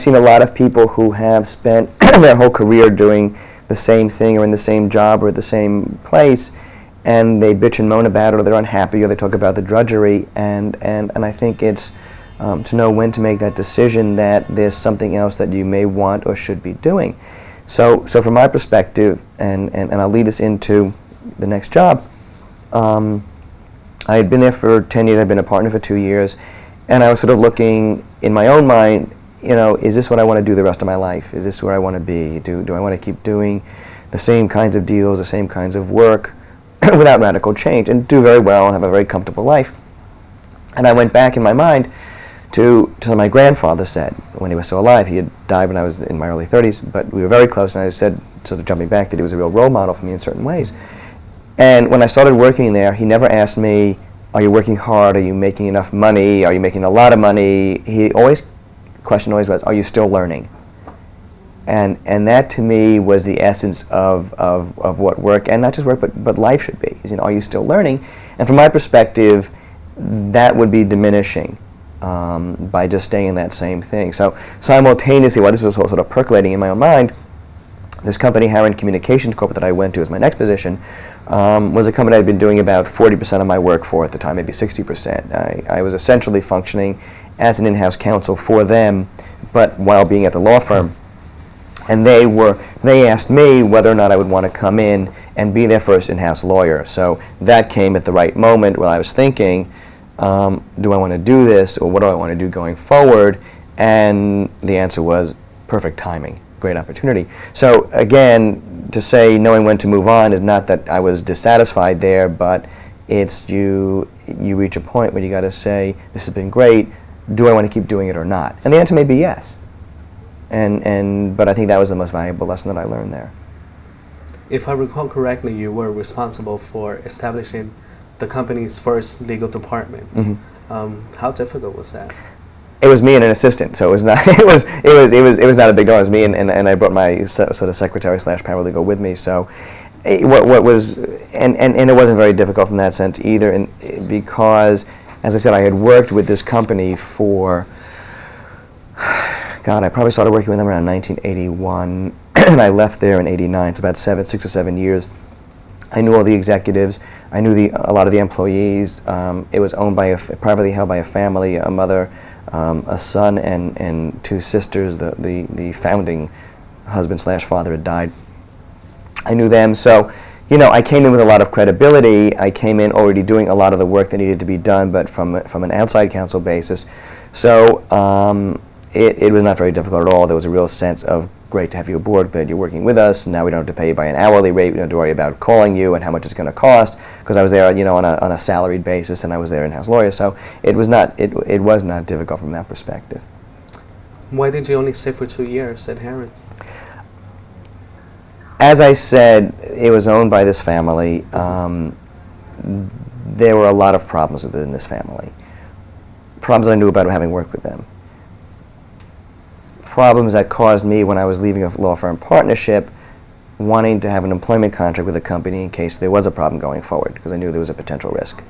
seen a lot of people who have spent their whole career doing the same thing or in the same job or at the same place, and they bitch and moan about it, or they're unhappy, or they talk about the drudgery, and I think it's to know when to make that decision that there's something else that you may want or should be doing. So from my perspective, and I'll lead us into the next job, I had been there for 10 years, I'd been a partner for 2 years, and I was sort of looking in my own mind, is this what I want to do the rest of my life? Is this where I want to be? Do I want to keep doing the same kinds of deals, the same kinds of work, without radical change, and do very well and have a very comfortable life? And I went back in my mind to my grandfather said when he was still alive. He had died when I was in my early 30s, but we were very close, and I said, sort of jumping back, that he was a real role model for me in certain ways. And when I started working there, he never asked me, are you working hard? Are you making enough money? Are you making a lot of money? Question always was, are you still learning? And that to me was the essence of what work, and not just work, but life should be. Are you still learning? And from my perspective, that would be diminishing by just staying in that same thing. So simultaneously, while this was sort of percolating in my own mind, this company, Harron Communications Corp, that I went to as my next position, was a company I'd been doing about 40% of my work for at the time, maybe 60%. I was essentially functioning as an in-house counsel for them, but while being at the law firm. And they asked me whether or not I would want to come in and be their first in-house lawyer. So that came at the right moment where I was thinking, do I want to do this, or what do I want to do going forward? And the answer was perfect timing, great opportunity. So again, to say knowing when to move on is not that I was dissatisfied there, but it's you reach a point where you got to say, this has been great, do I want to keep doing it or not? And the answer may be yes. But I think that was the most valuable lesson that I learned there. If I recall correctly, you were responsible for establishing the company's first legal department. Mm-hmm. How difficult was that? It was me and an assistant, so it was not. It was not a big deal. It was me, and I brought my sort of secretary / paralegal with me. So, it wasn't very difficult from that sense either, because, as I said, I had worked with this company for. God, I probably started working with them around 1981, and I left there in '89. It's about 6 or 7 years. I knew all the executives. I knew a lot of the employees. It was owned by privately held by a family, a mother, a son, and two sisters. The founding husband / father had died. I knew them, so I came in with a lot of credibility. I came in already doing a lot of the work that needed to be done, but from an outside counsel basis. So it was not very difficult at all. There was a real sense of, great to have you aboard, glad you're working with us. Now we don't have to pay you by an hourly rate. We don't have to worry about calling you and how much it's going to cost, because I was there, on a salaried basis, and I was their in-house lawyer. So it was not difficult from that perspective. Why did you only stay for 2 years at Harris? As I said, it was owned by this family. There were a lot of problems within this family. Problems that I knew about having worked with them. Problems that caused me, when I was leaving a law firm partnership, wanting to have an employment contract with a company in case there was a problem going forward, because I knew there was a potential risk.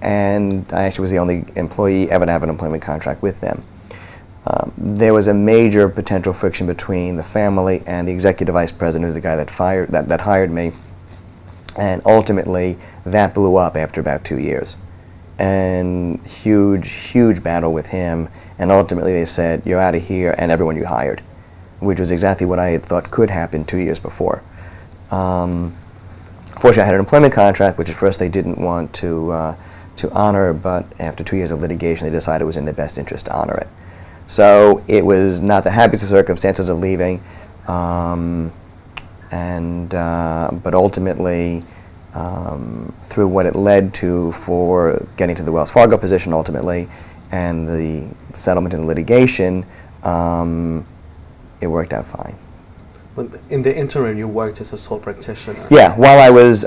And I actually was the only employee ever to have an employment contract with them. There was a major potential friction between the family and the executive vice president, who's the guy that hired me, and ultimately that blew up after about 2 years. And huge battle with him, and ultimately they said, you're out of here, and everyone you hired, which was exactly what I had thought could happen 2 years before. Fortunately, I had an employment contract, which at first they didn't want to honor, but after 2 years of litigation, they decided it was in their best interest to honor it. So it was not the happiest of circumstances of leaving, but ultimately, through what it led to for getting to the Wells Fargo position ultimately, and the settlement and litigation, it worked out fine. But in the interim, you worked as a sole practitioner. Yeah, while I was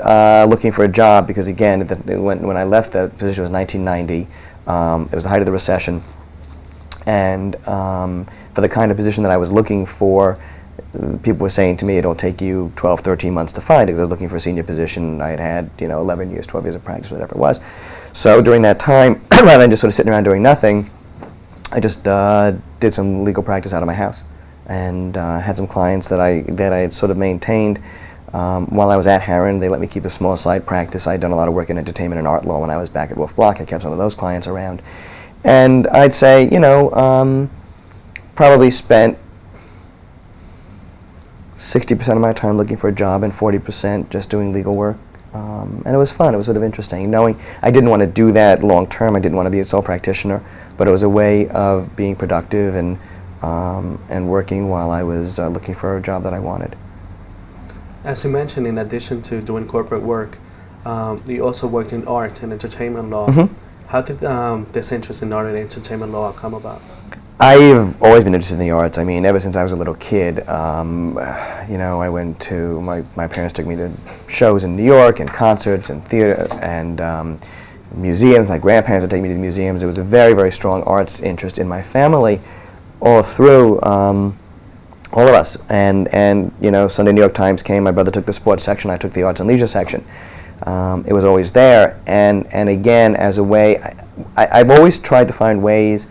looking for a job, because again, when I left that position, it was 1990. It was the height of the recession. And for the kind of position that I was looking for, people were saying to me, it'll take you 12, 13 months to find it, because I was looking for a senior position. I had 11 years, 12 years of practice, whatever it was. So during that time, rather than just sort of sitting around doing nothing, I just did some legal practice out of my house, and had some clients that I had sort of maintained while I was at Harron. They let me keep a small side practice. I'd done a lot of work in entertainment and art law when I was back at Wolf Block. I kept some of those clients around. And I'd say, probably spent 60% of my time looking for a job and 40% just doing legal work. And it was fun. It was sort of interesting, knowing I didn't want to do that long term. I didn't want to be a sole practitioner, but it was a way of being productive and working while I was looking for a job that I wanted. As you mentioned, in addition to doing corporate work, you also worked in art and entertainment law. Mm-hmm. How did this interest in art and entertainment law come about? I've always been interested in the arts. I mean, ever since I was a little kid, I went to, my parents took me to shows in New York and concerts and theater and museums. My grandparents would take me to the museums. There was a very, very strong arts interest in my family all through all of us. And Sunday New York Times came, my brother took the sports section, I took the arts and leisure section. It was always there. And again, as a way, I've always tried to find ways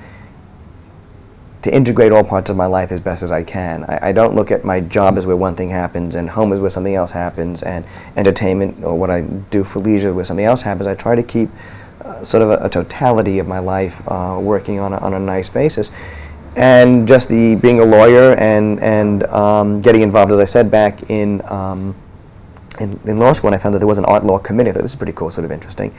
to integrate all parts of my life as best as I can. I don't look at my job as where one thing happens and home is where something else happens, and entertainment or what I do for leisure where something else happens. I try to keep sort of a totality of my life working on a nice basis. And just being a lawyer and getting involved, as I said, back in law school, and I found that there was an art law committee. I thought this is pretty cool, sort of interesting.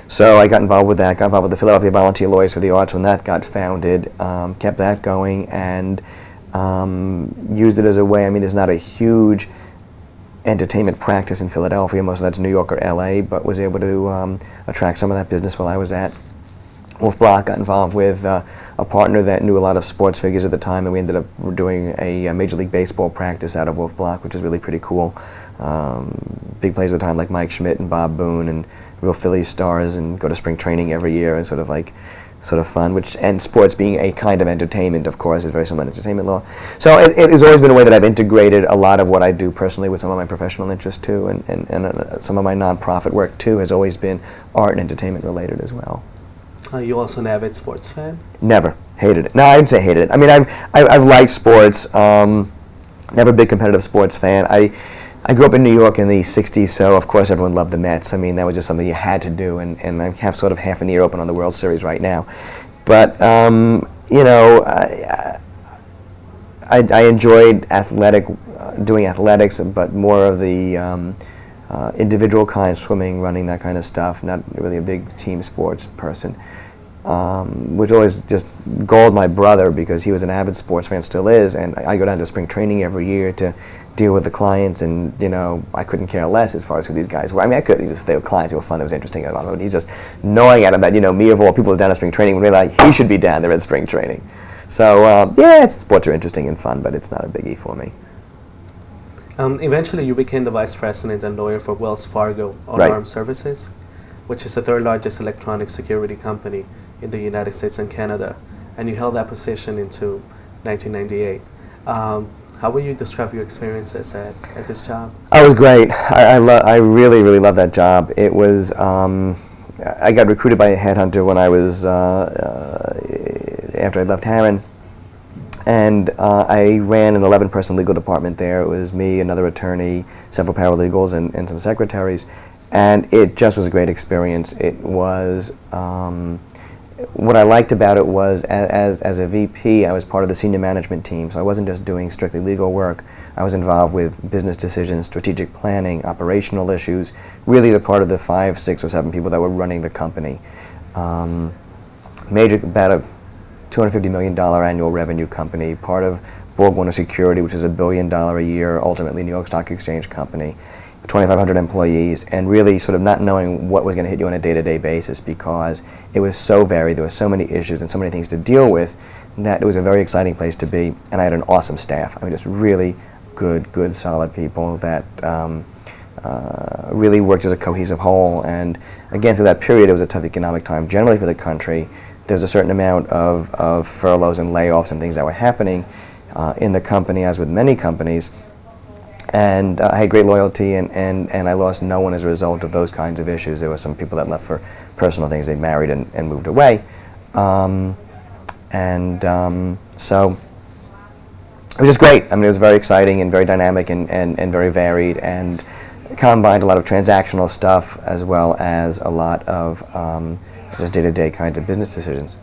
So I got involved with that, got involved with the Philadelphia Volunteer Lawyers for the Arts when that got founded, kept that going, and used it as a way. I mean, there's not a huge entertainment practice in Philadelphia. Most of that's New York or LA, but was able to attract some of that business while I was at Wolf Block. Got involved with a partner that knew a lot of sports figures at the time, and we ended up doing a Major League Baseball practice out of Wolf Block, which was really pretty cool. Big players at the time like Mike Schmidt and Bob Boone and real Phillies stars, and go to spring training every year, and sort of fun, and sports being a kind of entertainment, of course, is very similar to entertainment law. So it has always been a way that I've integrated a lot of what I do personally with some of my professional interests too, and some of my nonprofit work too has always been art and entertainment related as well. Are you also an avid sports fan? Never. Hated it. No, I'd say hated it. I mean, I've liked sports, never a big competitive sports fan. I grew up in New York in the 60s, so of course everyone loved the Mets. I mean, that was just something you had to do, and I have sort of half an ear open on the World Series right now. But, you know, I enjoyed doing athletics, but more of the individual kind, swimming, running, that kind of stuff, not really a big team sports person. Which always just galled my brother because he was an avid sports fan, still is, and I go down to spring training every year to deal with the clients, and you know, I couldn't care less as far as who these guys were. I mean, I could, they were clients, they were fun, it was interesting, but he's just gnawing at him that, you know, me of all people is down at spring training, when really like, he should be down there at spring training. So yeah, sports are interesting and fun, but it's not a biggie for me. Eventually you became the vice president and lawyer for Wells Fargo Alarm Services, which is the third largest electronic security company in the United States and Canada, and you held that position into 1998. How would you describe your experiences at this job? Oh, it was great. I really, really loved that job. It was, I got recruited by a headhunter when I was, after I left Harron, and I ran an 11-person legal department there. It was me, another attorney, several paralegals, and some secretaries, and it just was a great experience. It was, what I liked about it was, as a VP, I was part of the senior management team, so I wasn't just doing strictly legal work. I was involved with business decisions, strategic planning, operational issues, really the part of the 5, 6, or 7 people that were running the company. About a $250 million annual revenue company, part of BorgWarner Security, which is $1 billion a year, ultimately New York Stock Exchange company. 2,500 employees, and really sort of not knowing what was going to hit you on a day-to-day basis because it was so varied, there were so many issues and so many things to deal with that it was a very exciting place to be, and I had an awesome staff. I mean, just really good, solid people that really worked as a cohesive whole, and again, through that period, it was a tough economic time generally for the country. There was a certain amount of furloughs and layoffs and things that were happening in the company, as with many companies. And I had great loyalty, and I lost no one as a result of those kinds of issues. There were some people that left for personal things. They married and moved away. So it was just great. I mean, it was very exciting and very dynamic and very varied, and combined a lot of transactional stuff as well as a lot of just day-to-day kinds of business decisions.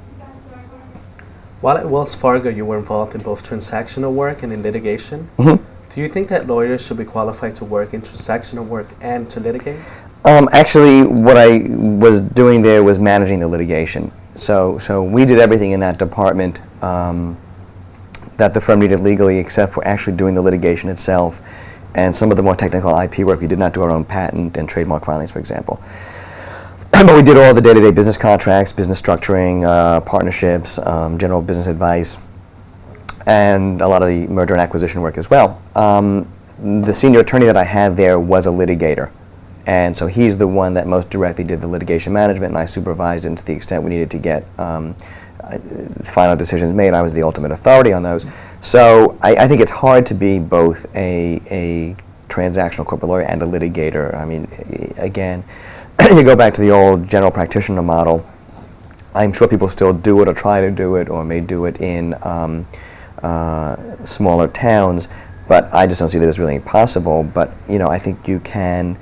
While at Wells Fargo, you were involved in both transactional work and in litigation. Mm-hmm. Do you think that lawyers should be qualified to work in transactional work and to litigate? Actually, what I was doing there was managing the litigation. So we did everything in that department that the firm needed legally, except for actually doing the litigation itself. And some of the more technical IP work, we did not do our own patent and trademark filings, for example. But we did all the day-to-day business contracts, business structuring, partnerships, general business advice, and a lot of the merger and acquisition work as well. The senior attorney that I had there was a litigator, and so he's the one that most directly did the litigation management, and I supervised it to the extent we needed to get final decisions made. I was the ultimate authority on those. So I think it's hard to be both a transactional corporate lawyer and a litigator. I mean, again, you go back to the old general practitioner model. I'm sure people still do it or try to do it or may do it in smaller towns, but I just don't see that as really possible. But you know, I think you can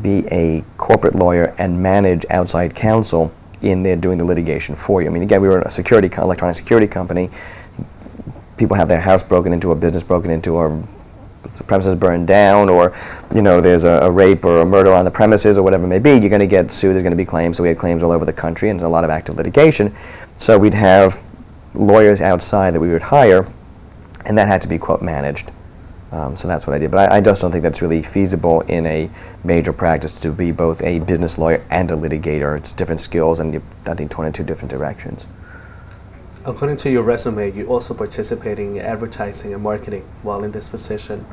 be a corporate lawyer and manage outside counsel in there doing the litigation for you. I mean, again, we were a electronic security company. People have their house broken into, or business broken into, or premises burned down, or you know, there's a rape or a murder on the premises, or whatever it may be. You're going to get sued. There's going to be claims. So we had claims all over the country, and there's a lot of active litigation. So we'd have lawyers outside that we would hire, and that had to be, quote, managed. So that's what I did. But I just don't think that's really feasible in a major practice to be both a business lawyer and a litigator. It's different skills, and I think torn in two different directions. According to your resume, you also participated in advertising and marketing while in this position.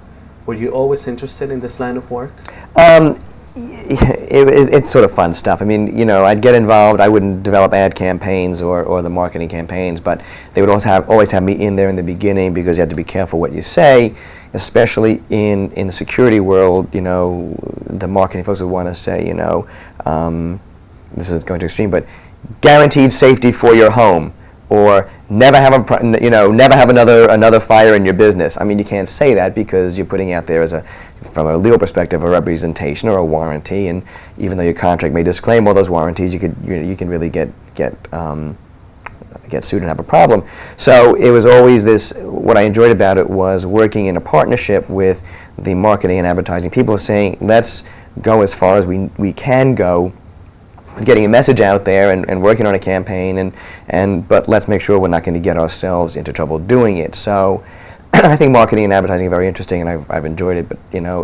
Were you always interested in this line of work? It's sort of fun stuff. I mean, you know, I'd get involved. I wouldn't develop ad campaigns or the marketing campaigns, but they would always have me in there in the beginning because you had to be careful what you say, especially in the security world. You know, the marketing folks would want to say, you know, this is going to extreme, but guaranteed safety for your home. or never have never have another fire in your business. I mean, you can't say that because you're putting out there from a legal perspective, a representation or a warranty, and even though your contract may disclaim all those warranties, you can really get sued and have a problem. So it was always this. What I enjoyed about it was working in a partnership with the marketing and advertising people, saying, let's go as far as we can go, getting a message out there and working on a campaign, but let's make sure we're not going to get ourselves into trouble doing it. So I think marketing and advertising are very interesting, and I've enjoyed it, but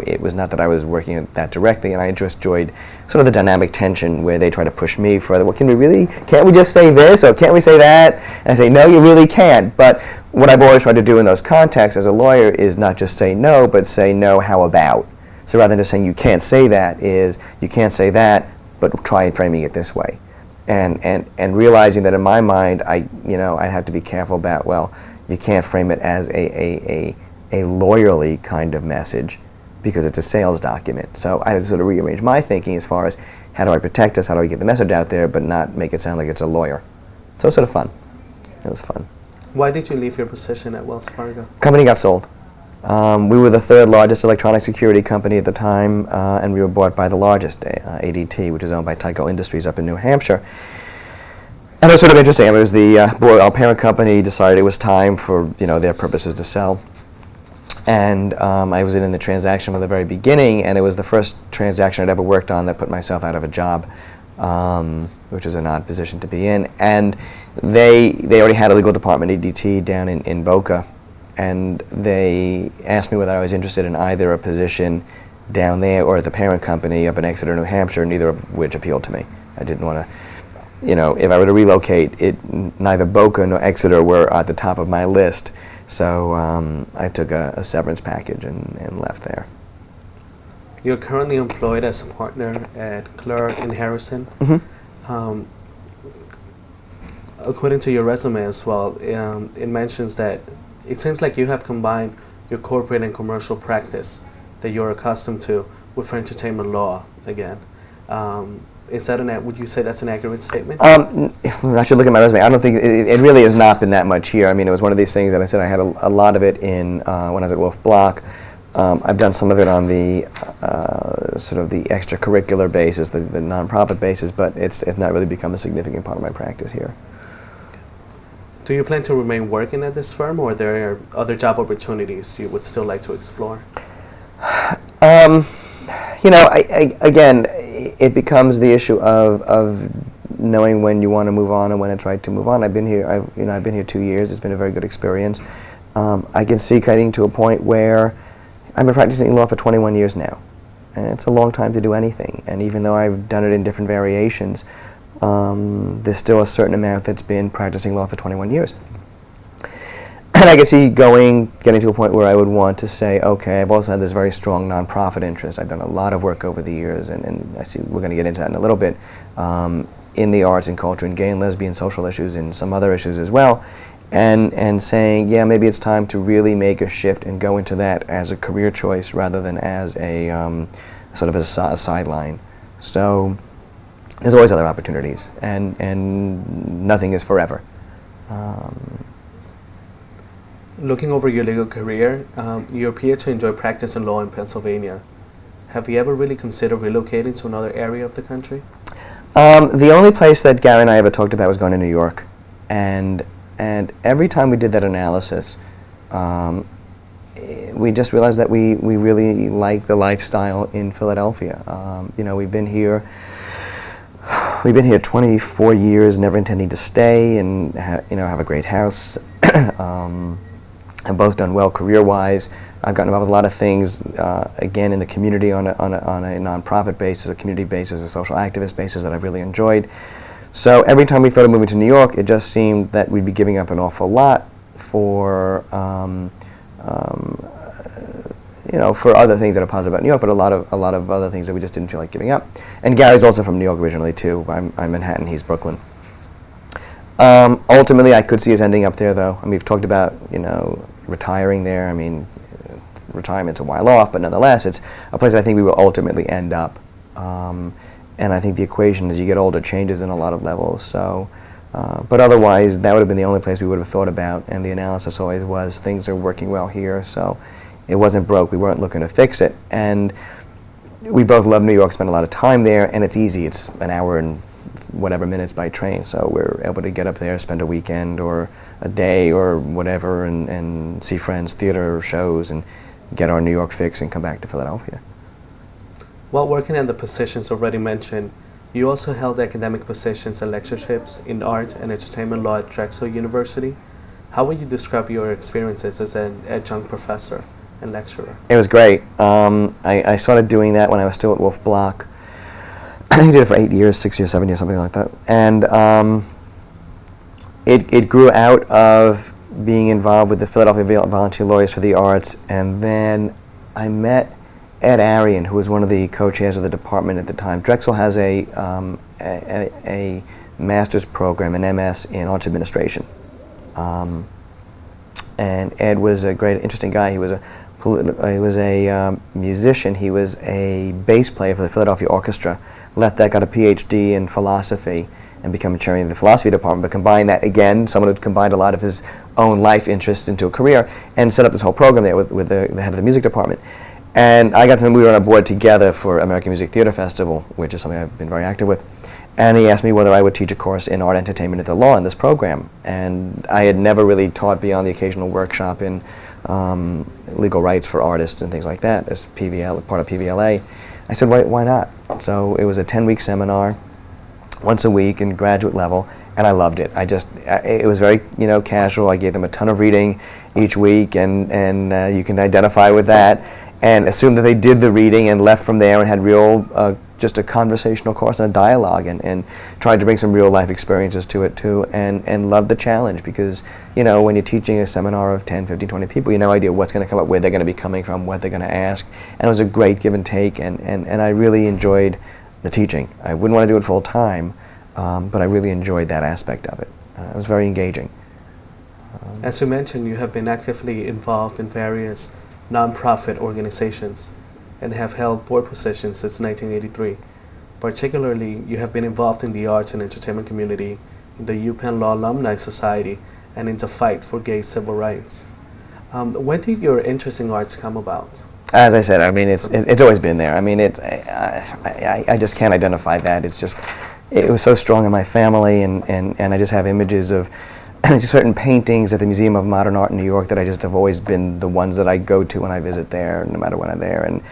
it was not that I was working at that directly, and I just enjoyed sort of the dynamic tension where they try to push me further. Well, can't we just say this, or can't we say that? And I say, no, you really can't. But what I've always tried to do in those contexts as a lawyer is not just say no, but say no, how about? So rather than just saying you can't say that, is you can't say that, but try framing it this way. And realizing that in my mind, I have to be careful about, well, you can't frame it as a lawyerly kind of message because it's a sales document. So I had to sort of rearrange my thinking as far as how do I protect us, how do I get the message out there, but not make it sound like it's a lawyer. So it was sort of fun. It was fun. Why did you leave your position at Wells Fargo? Company got sold. We were the third largest electronic security company at the time, and we were bought by the largest, ADT, which is owned by Tyco Industries up in New Hampshire. And it was sort of interesting. It was our parent company decided it was time for their purposes to sell. And I was in the transaction from the very beginning, and it was the first transaction I'd ever worked on that put myself out of a job, which is an odd position to be in. And they already had a legal department, ADT, down in Boca, and they asked me whether I was interested in either a position down there or at the parent company up in Exeter, New Hampshire, neither of which appealed to me. I didn't want to, if I were to relocate, neither Boca nor Exeter were at the top of my list. So I took a severance package and left there. You're currently employed as a partner at Clerk in Harrison. Mm-hmm. According to your resume as well, it mentions that it seems like you have combined your corporate and commercial practice that you're accustomed to with entertainment law again. Would you say that's an accurate statement? I should look at my resume. I don't think it really has not been that much here. I mean, it was one of these things that I said I had a lot of it in when I was at Wolf Block. I've done some of it on the sort of the extracurricular basis, the nonprofit basis, but it's not really become a significant part of my practice here. Do you plan to remain working at this firm, or are there other job opportunities you would still like to explore? Again, it becomes the issue of knowing when you want to move on and when it's right to move on. I've been here 2 years. It's been a very good experience. I can see getting to a point where I've been practicing law for 21 years now, and it's a long time to do anything. And even though I've done it in different variations, there's still a certain amount that's been practicing law for 21 years. And I can see getting to a point where I would want to say, okay, I've also had this very strong nonprofit interest. I've done a lot of work over the years, and I see we're going to get into that in a little bit, in the arts and culture and gay and lesbian social issues and some other issues as well, and saying, yeah, maybe it's time to really make a shift and go into that as a career choice rather than as a sort of a sideline. So there's always other opportunities, and nothing is forever. Looking over your legal career, you appear to enjoy practicing law in Pennsylvania. Have you ever really considered relocating to another area of the country? The only place that Gary and I ever talked about was going to New York, and every time we did that analysis, we just realized that we really like the lifestyle in Philadelphia. We've been here 24 years, never intending to stay, and have a great house. I've both done well career-wise. I've gotten involved with a lot of things, again, in the community on a nonprofit basis, a community basis, a social activist basis that I've really enjoyed. So every time we thought of moving to New York, it just seemed that we'd be giving up an awful lot for other things that are positive about New York, but a lot of other things that we just didn't feel like giving up. And Gary's also from New York originally too. I'm Manhattan, he's Brooklyn. Ultimately, I could see us ending up there, though. I mean, we've talked about, retiring there. I mean, retirement's a while off, but nonetheless, it's a place I think we will ultimately end up. And I think the equation as you get older changes in a lot of levels. So But otherwise, that would have been the only place we would have thought about, and the analysis always was, things are working well here, so it wasn't broke. We weren't looking to fix it. And we both love New York, spend a lot of time there, and it's easy. It's an hour and whatever minutes by train, so we're able to get up there, spend a weekend or a day or whatever, and see friends, theater, shows, and get our New York fix and come back to Philadelphia. While working in the positions already mentioned, you also held academic positions and lectureships in art and entertainment law at Drexel University. How would you describe your experiences as an adjunct professor and lecturer? It was great. I started doing that when I was still at Wolf Block. I think I did it for 8 years, 6 years, 7 years, something like that. And it grew out of being involved with the Philadelphia Volunteer Lawyers for the Arts, and then I met Ed Arian, who was one of the co-chairs of the department at the time. Drexel has a master's program, an MS in arts administration. And Ed was a great, interesting guy. He was a musician. He was a bass player for the Philadelphia Orchestra. Left that, got a PhD in philosophy, and became chair of the philosophy department. But combined that again, someone who combined a lot of his own life interests into a career, and set up this whole program there with the head of the music department. And I got to know, we were on a board together for American Music Theater Festival, which is something I've been very active with. And he asked me whether I would teach a course in art, entertainment, and the law in this program. And I had never really taught beyond the occasional workshop in legal rights for artists and things like that, as PVL, part of PVLA. I said, why not? So it was a 10-week seminar, once a week in graduate level, and I loved it. It was very, casual. I gave them a ton of reading each week, and you can identify with that, and assume that they did the reading and left from there and had real, just a conversational course and a dialogue, and tried to bring some real life experiences to it too, and loved the challenge, because, when you're teaching a seminar of 10, 15, 20 people, you have no idea what's going to come up, where they're going to be coming from, what they're going to ask, and it was a great give and take, and I really enjoyed the teaching. I wouldn't want to do it full time, but I really enjoyed that aspect of it. It was very engaging. As you mentioned, you have been actively involved in various nonprofit organizations and have held board positions since 1983. Particularly, you have been involved in the arts and entertainment community, in the UPenn Law Alumni Society, and in the fight for gay civil rights. When did your interest in arts come about? As I said, it's always been there. I just can't identify that. It was so strong in my family, and I just have images of certain paintings at the Museum of Modern Art in New York that I just have always been the ones that I go to when I visit there, no matter when I'm there. And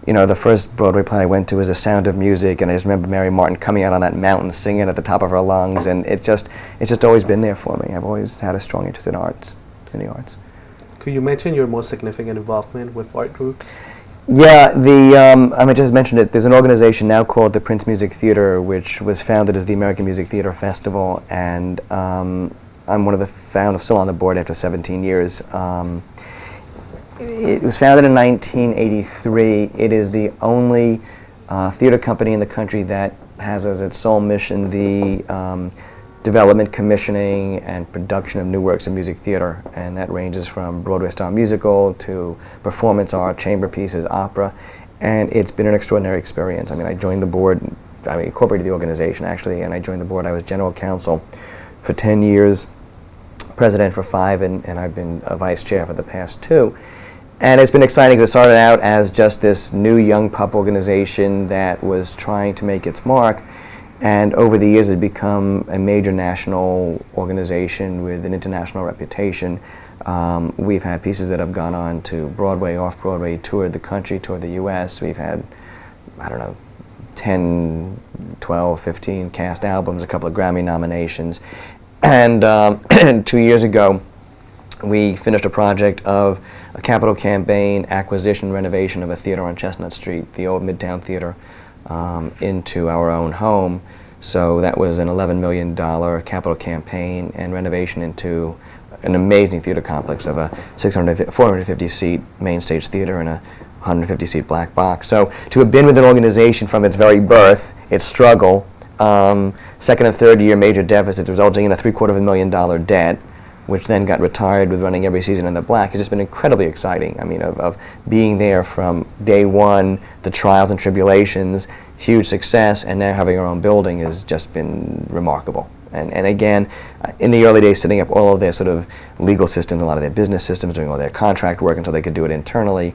the first Broadway play I went to was The Sound of Music, and I just remember Mary Martin coming out on that mountain singing at the top of her lungs, and it's just always been there for me. I've always had a strong interest in the arts. Could you mention your most significant involvement with art groups? Yeah, I just mentioned it. There's an organization now called the Prince Music Theater, which was founded as the American Music Theater Festival, and I'm one of the founders, still on the board after 17 years. It was founded in 1983. It is the only theater company in the country that has as its sole mission the development, commissioning, and production of new works of music theater, and that ranges from Broadway-style musical to performance art, chamber pieces, opera, and it's been an extraordinary experience. I joined the board, incorporated the organization actually, and I joined the board. I was general counsel for 10 years, president for 5, and I've been a vice chair for the past 2. And it's been exciting because it started out as just this new young pup organization that was trying to make its mark, and over the years it's become a major national organization with an international reputation. We've had pieces that have gone on to Broadway, off-Broadway, toured the country, toured the U.S. We've had, 10, 12, 15 cast albums, a couple of Grammy nominations. And 2 years ago, we finished a project of a capital campaign acquisition renovation of a theater on Chestnut Street, the old Midtown Theater, into our own home. So that was an $11 million capital campaign and renovation into an amazing theater complex of a 450-seat main stage theater and a 150-seat black box. So to have been with an organization from its very birth, its struggle, second and third year major deficits resulting in a $750,000 debt, which then got retired with running every season in the black, has just been incredibly exciting. Of being there from day one, the trials and tribulations, huge success, and now having our own building has just been remarkable. And again, in the early days, setting up all of their sort of legal systems, a lot of their business systems, doing all their contract work until they could do it internally,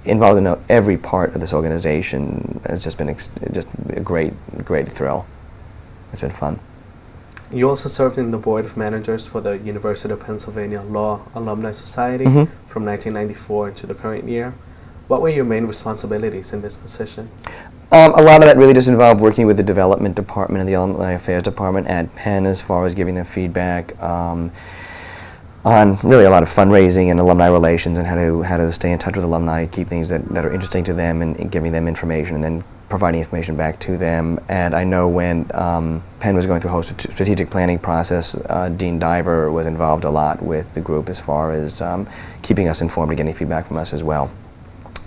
involved in every part of this organization has just been just a great thrill. It's been fun. You also served in the Board of Managers for the University of Pennsylvania Law Alumni Society from 1994 to the current year. What were your main responsibilities in this position? A lot of that really just involved working with the development department and the alumni affairs department at Penn as far as giving them feedback on really a lot of fundraising and alumni relations and how to stay in touch with alumni, keep things that are interesting to them and giving them information and then providing information back to them. And I know when Penn was going through a whole strategic planning process, Dean Diver was involved a lot with the group as far as keeping us informed and getting feedback from us as well.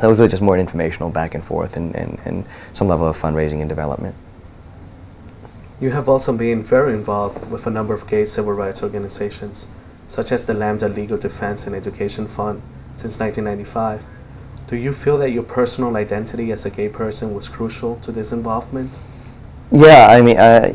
That was really just more informational back and forth and some level of fundraising and development. You have also been very involved with a number of gay civil rights organizations, such as the Lambda Legal Defense and Education Fund, since 1995. Do you feel that your personal identity as a gay person was crucial to this involvement? Yeah, I mean, I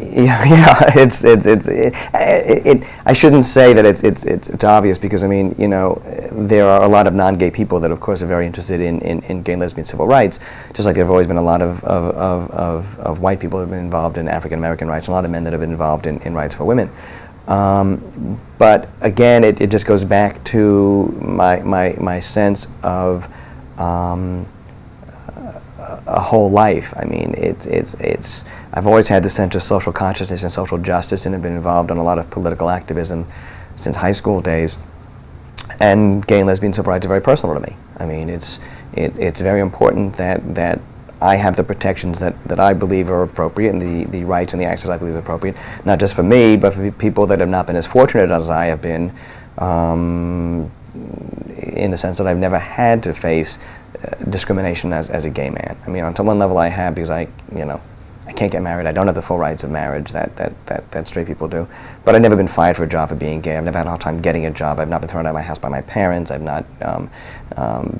shouldn't say that it's obvious because I mean, you know, there are a lot of non-gay people that, of course, are very interested in gay and lesbian civil rights, just like there have always been a lot of white people that have been involved in African American rights, and a lot of men that have been involved in rights for women. But again, it just goes back to my sense of a whole life. I mean, I've always had the sense of social consciousness and social justice, and have been involved in a lot of political activism since high school days. And gay and lesbian civil rights are very personal to me. I mean, it's very important that I have the protections that I believe are appropriate, and the rights and the access I believe are appropriate, not just for me, but for people that have not been as fortunate as I have been, in the sense that I've never had to face discrimination as a gay man. I mean, on one level I have, because I can't get married. I don't have the full rights of marriage that straight people do. But I've never been fired for a job for being gay. I've never had a hard time getting a job. I've not been thrown out of my house by my parents. I've not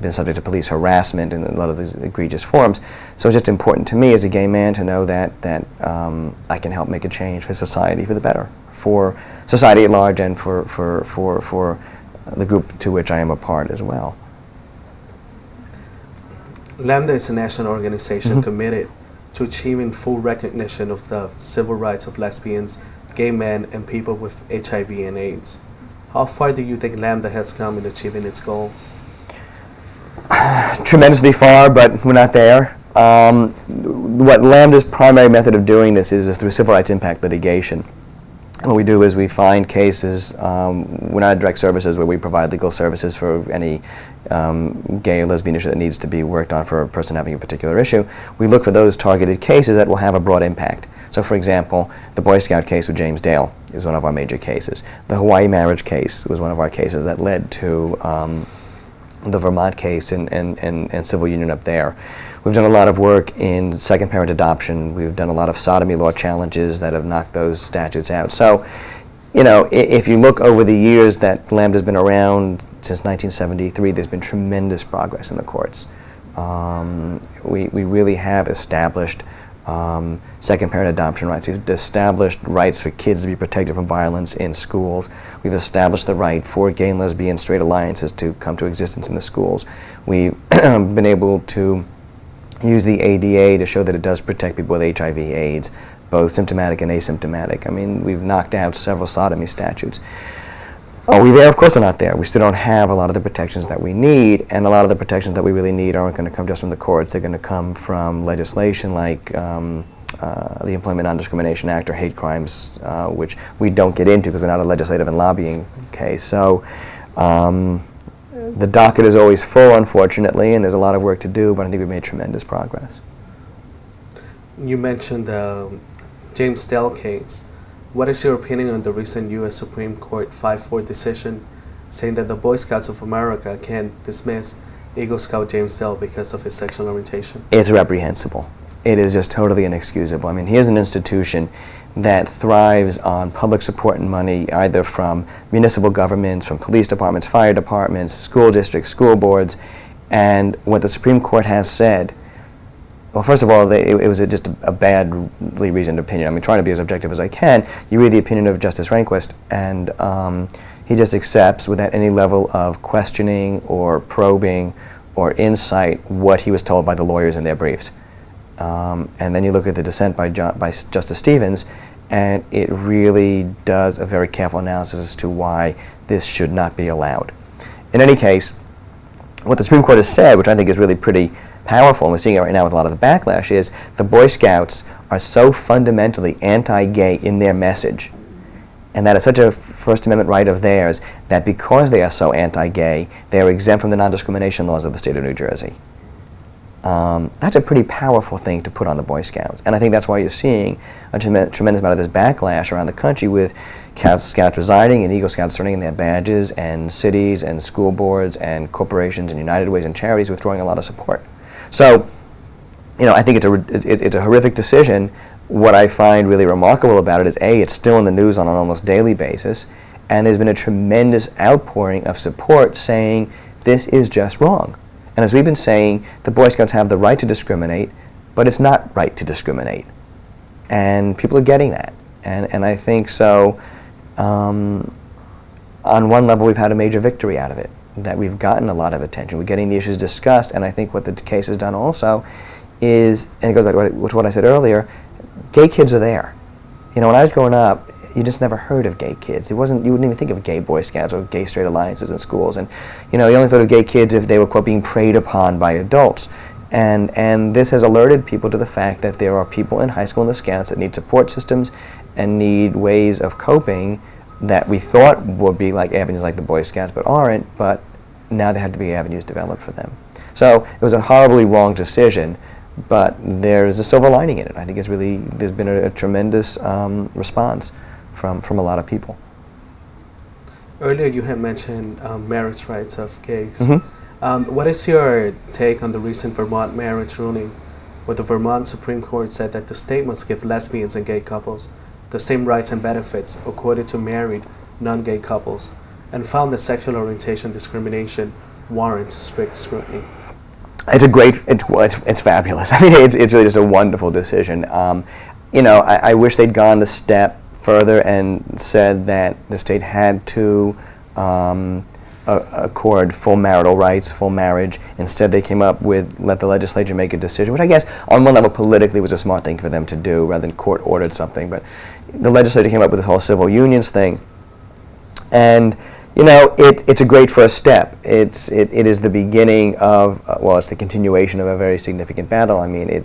been subject to police harassment in a lot of these egregious forms. So it's just important to me as a gay man to know that I can help make a change for society for the better, for society at large, and for the group to which I am a part as well. Lambda is a national organization committed to achieving full recognition of the civil rights of lesbians, gay men, and people with HIV and AIDS. How far do you think Lambda has come in achieving its goals? Tremendously far, but we're not there. What Lambda's primary method of doing this is through civil rights impact litigation. And what we do is we find cases, we're not direct services where we provide legal services for any gay or lesbian issue that needs to be worked on for a person having a particular issue. We look for those targeted cases that will have a broad impact. So for example, the Boy Scout case with James Dale is one of our major cases. The Hawaii marriage case was one of our cases that led to the Vermont case and civil union up there. We've done a lot of work in second parent adoption. We've done a lot of sodomy law challenges that have knocked those statutes out. So, you know, if you look over the years that Lambda's been around since 1973, there's been tremendous progress in the courts. We really have established second parent adoption rights. We've established rights for kids to be protected from violence in schools. We've established the right for gay and lesbian straight alliances to come to existence in the schools. We've been able to use the ADA to show that it does protect people with HIV, AIDS, both symptomatic and asymptomatic. I mean, we've knocked out several sodomy statutes. Are we there? Of course we're not there. We still don't have a lot of the protections that we need, and a lot of the protections that we really need aren't going to come just from the courts. They're going to come from legislation like the Employment Non-Discrimination Act or hate crimes, which we don't get into because we're not a legislative and lobbying case. So the docket is always full, unfortunately, and there's a lot of work to do, but I think we've made tremendous progress. You mentioned the James Dale case. What is your opinion on the recent U.S. Supreme Court 5-4 decision saying that the Boy Scouts of America can dismiss Eagle Scout James Dale because of his sexual orientation? It's reprehensible. It is just totally inexcusable. I mean, here's an institution that thrives on public support and money, either from municipal governments, from police departments, fire departments, school districts, school boards, and what the Supreme Court has said well, first of all, it was just a badly reasoned opinion. I mean, trying to be as objective as I can, you read the opinion of Justice Rehnquist, and he just accepts without any level of questioning or probing or insight what he was told by the lawyers in their briefs. And then you look at the dissent by Justice Stevens, and it really does a very careful analysis as to why this should not be allowed. In any case, what the Supreme Court has said, which I think is really pretty powerful, and we're seeing it right now with a lot of the backlash, is the Boy Scouts are so fundamentally anti-gay in their message, and that is such a First Amendment right of theirs, that because they are so anti-gay, they are exempt from the non-discrimination laws of the state of New Jersey. That's a pretty powerful thing to put on the Boy Scouts, and I think that's why you're seeing a tremendous amount of this backlash around the country with Scouts resigning and Eagle Scouts turning in their badges, and cities and school boards and corporations and United Ways and charities withdrawing a lot of support. So, I think it's a horrific decision. What I find really remarkable about it is, A, it's still in the news on an almost daily basis, and there's been a tremendous outpouring of support saying this is just wrong. And as we've been saying, the Boy Scouts have the right to discriminate, but it's not right to discriminate. And people are getting that. And I think so, on one level, we've had a major victory out of it, that we've gotten a lot of attention. We're getting the issues discussed, and I think what the case has done also is, and it goes back to what I said earlier, gay kids are there. When I was growing up, you just never heard of gay kids. You wouldn't even think of gay Boy Scouts or gay straight alliances in schools. And, you only thought of gay kids if they were, quote, being preyed upon by adults. And this has alerted people to the fact that there are people in high school and the Scouts that need support systems and need ways of coping that we thought would be like avenues like the Boy Scouts, but aren't, but now there had to be avenues developed for them. So it was a horribly wrong decision, but there's a silver lining in it. I think there's been a tremendous response from a lot of people. Earlier you had mentioned marriage rights of gays. Mm-hmm. What is your take on the recent Vermont marriage ruling, where the Vermont Supreme Court said that the state must give lesbians and gay couples the same rights and benefits accorded to married non-gay couples, and found that sexual orientation discrimination warrants strict scrutiny? It's fabulous. I mean, it's really just a wonderful decision. I wish they'd gone the step further and said that the state had to accord full marital rights, full marriage. Instead, they came up with let the legislature make a decision, which I guess on one level politically was a smart thing for them to do rather than court ordered something. But the legislature came up with this whole civil unions thing, and it's a great first step. It is the beginning of it's the continuation of a very significant battle. I mean,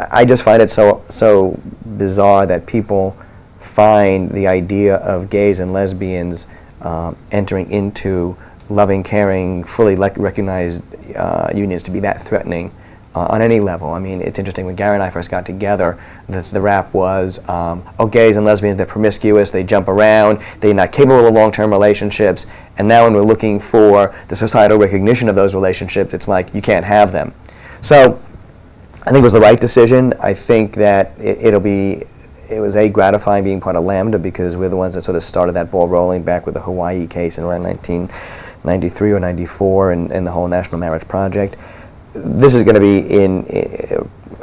I just find it so bizarre that people find the idea of gays and lesbians entering into loving, caring, fully recognized unions to be that threatening on any level. I mean, it's interesting, when Gary and I first got together, the rap was, gays and lesbians, they're promiscuous, they jump around, they're not capable of long-term relationships, and now when we're looking for the societal recognition of those relationships, it's like, you can't have them. So, I think it was the right decision. I think that it was gratifying being part of Lambda, because we're the ones that sort of started that ball rolling back with the Hawaii case in around 1993 or 94 and the whole National Marriage Project. This is going to be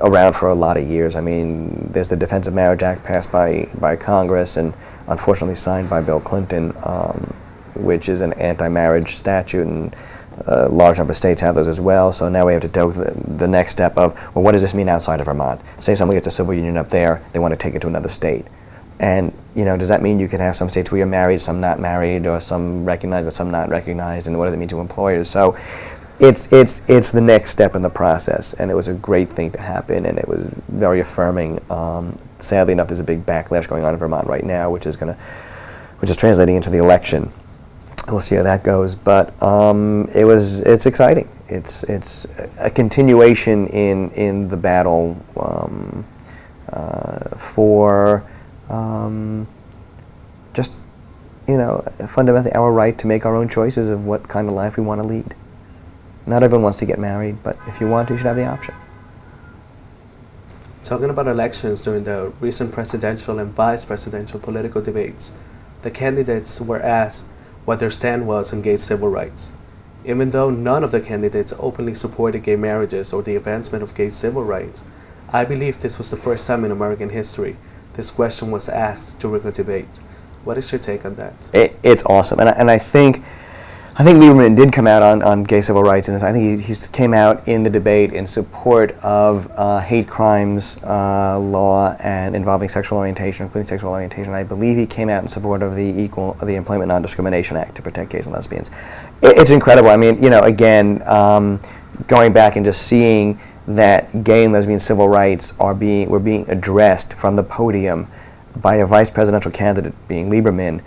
around for a lot of years. I mean, there's the Defense of Marriage Act passed by Congress and unfortunately signed by Bill Clinton, which is an anti-marriage statute, and a large number of states have those as well. So now we have to do the next step of, well, what does this mean outside of Vermont? Say somebody gets a civil union up there, they want to take it to another state. And, does that mean you can have some states where you're married, some not married, or some recognized and some not recognized, and what does it mean to employers? So it's the next step in the process, and it was a great thing to happen, and it was very affirming. Sadly enough, there's a big backlash going on in Vermont right now, which is translating into the election. We'll see how that goes, but it's exciting. It's a continuation in the battle for just fundamentally our right to make our own choices of what kind of life we want to lead. Not everyone wants to get married, but if you want to, you should have the option. Talking about elections, during the recent presidential and vice presidential political debates, the candidates were asked what their stand was on gay civil rights. Even though none of the candidates openly supported gay marriages or the advancement of gay civil rights, I believe this was the first time in American history this question was asked during a debate. What is your take on that? It's awesome, and I think Lieberman did come out on gay civil rights, and I think he came out in the debate in support of hate crimes law and involving sexual orientation, including sexual orientation. I believe he came out in support of the Employment Non-Discrimination Act to protect gays and lesbians. It's incredible. I mean, again, going back and just seeing that gay and lesbian civil rights were being addressed from the podium by a vice presidential candidate, being Lieberman,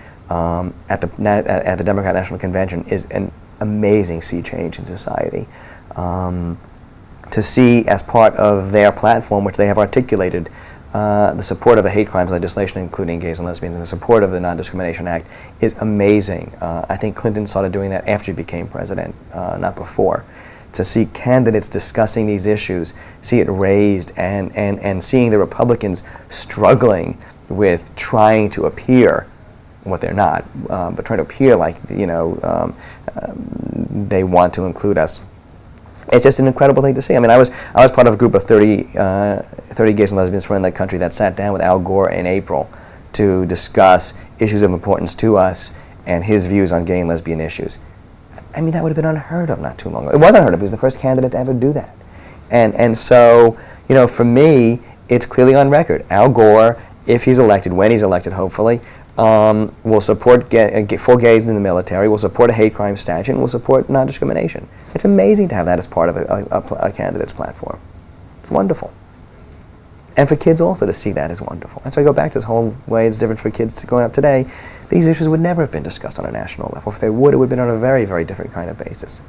at the Democrat National Convention is an amazing sea change in society. To see as part of their platform, which they have articulated, the support of the hate crimes legislation, including gays and lesbians, and the support of the Non-Discrimination Act is amazing. I think Clinton started doing that after he became president, not before. To see candidates discussing these issues, see it raised, and seeing the Republicans struggling with trying to appear what they're not, but trying to appear like they want to include us. It's just an incredible thing to see. I mean, I was part of a group of 30 gays and lesbians from the country that sat down with Al Gore in April to discuss issues of importance to us and his views on gay and lesbian issues. I mean, that would have been unheard of not too long ago. It was unheard of. He was the first candidate to ever do that. And so, for me, it's clearly on record. Al Gore, if he's elected, when he's elected, hopefully, will support full gays in the military, will support a hate crime statute, and will support non-discrimination. It's amazing to have that as part of a candidate's platform. It's wonderful. And for kids also to see that is wonderful. That's why I go back to this whole way it's different for kids growing up today. These issues would never have been discussed on a national level. If they would, it would have been on a very, very different kind of basis.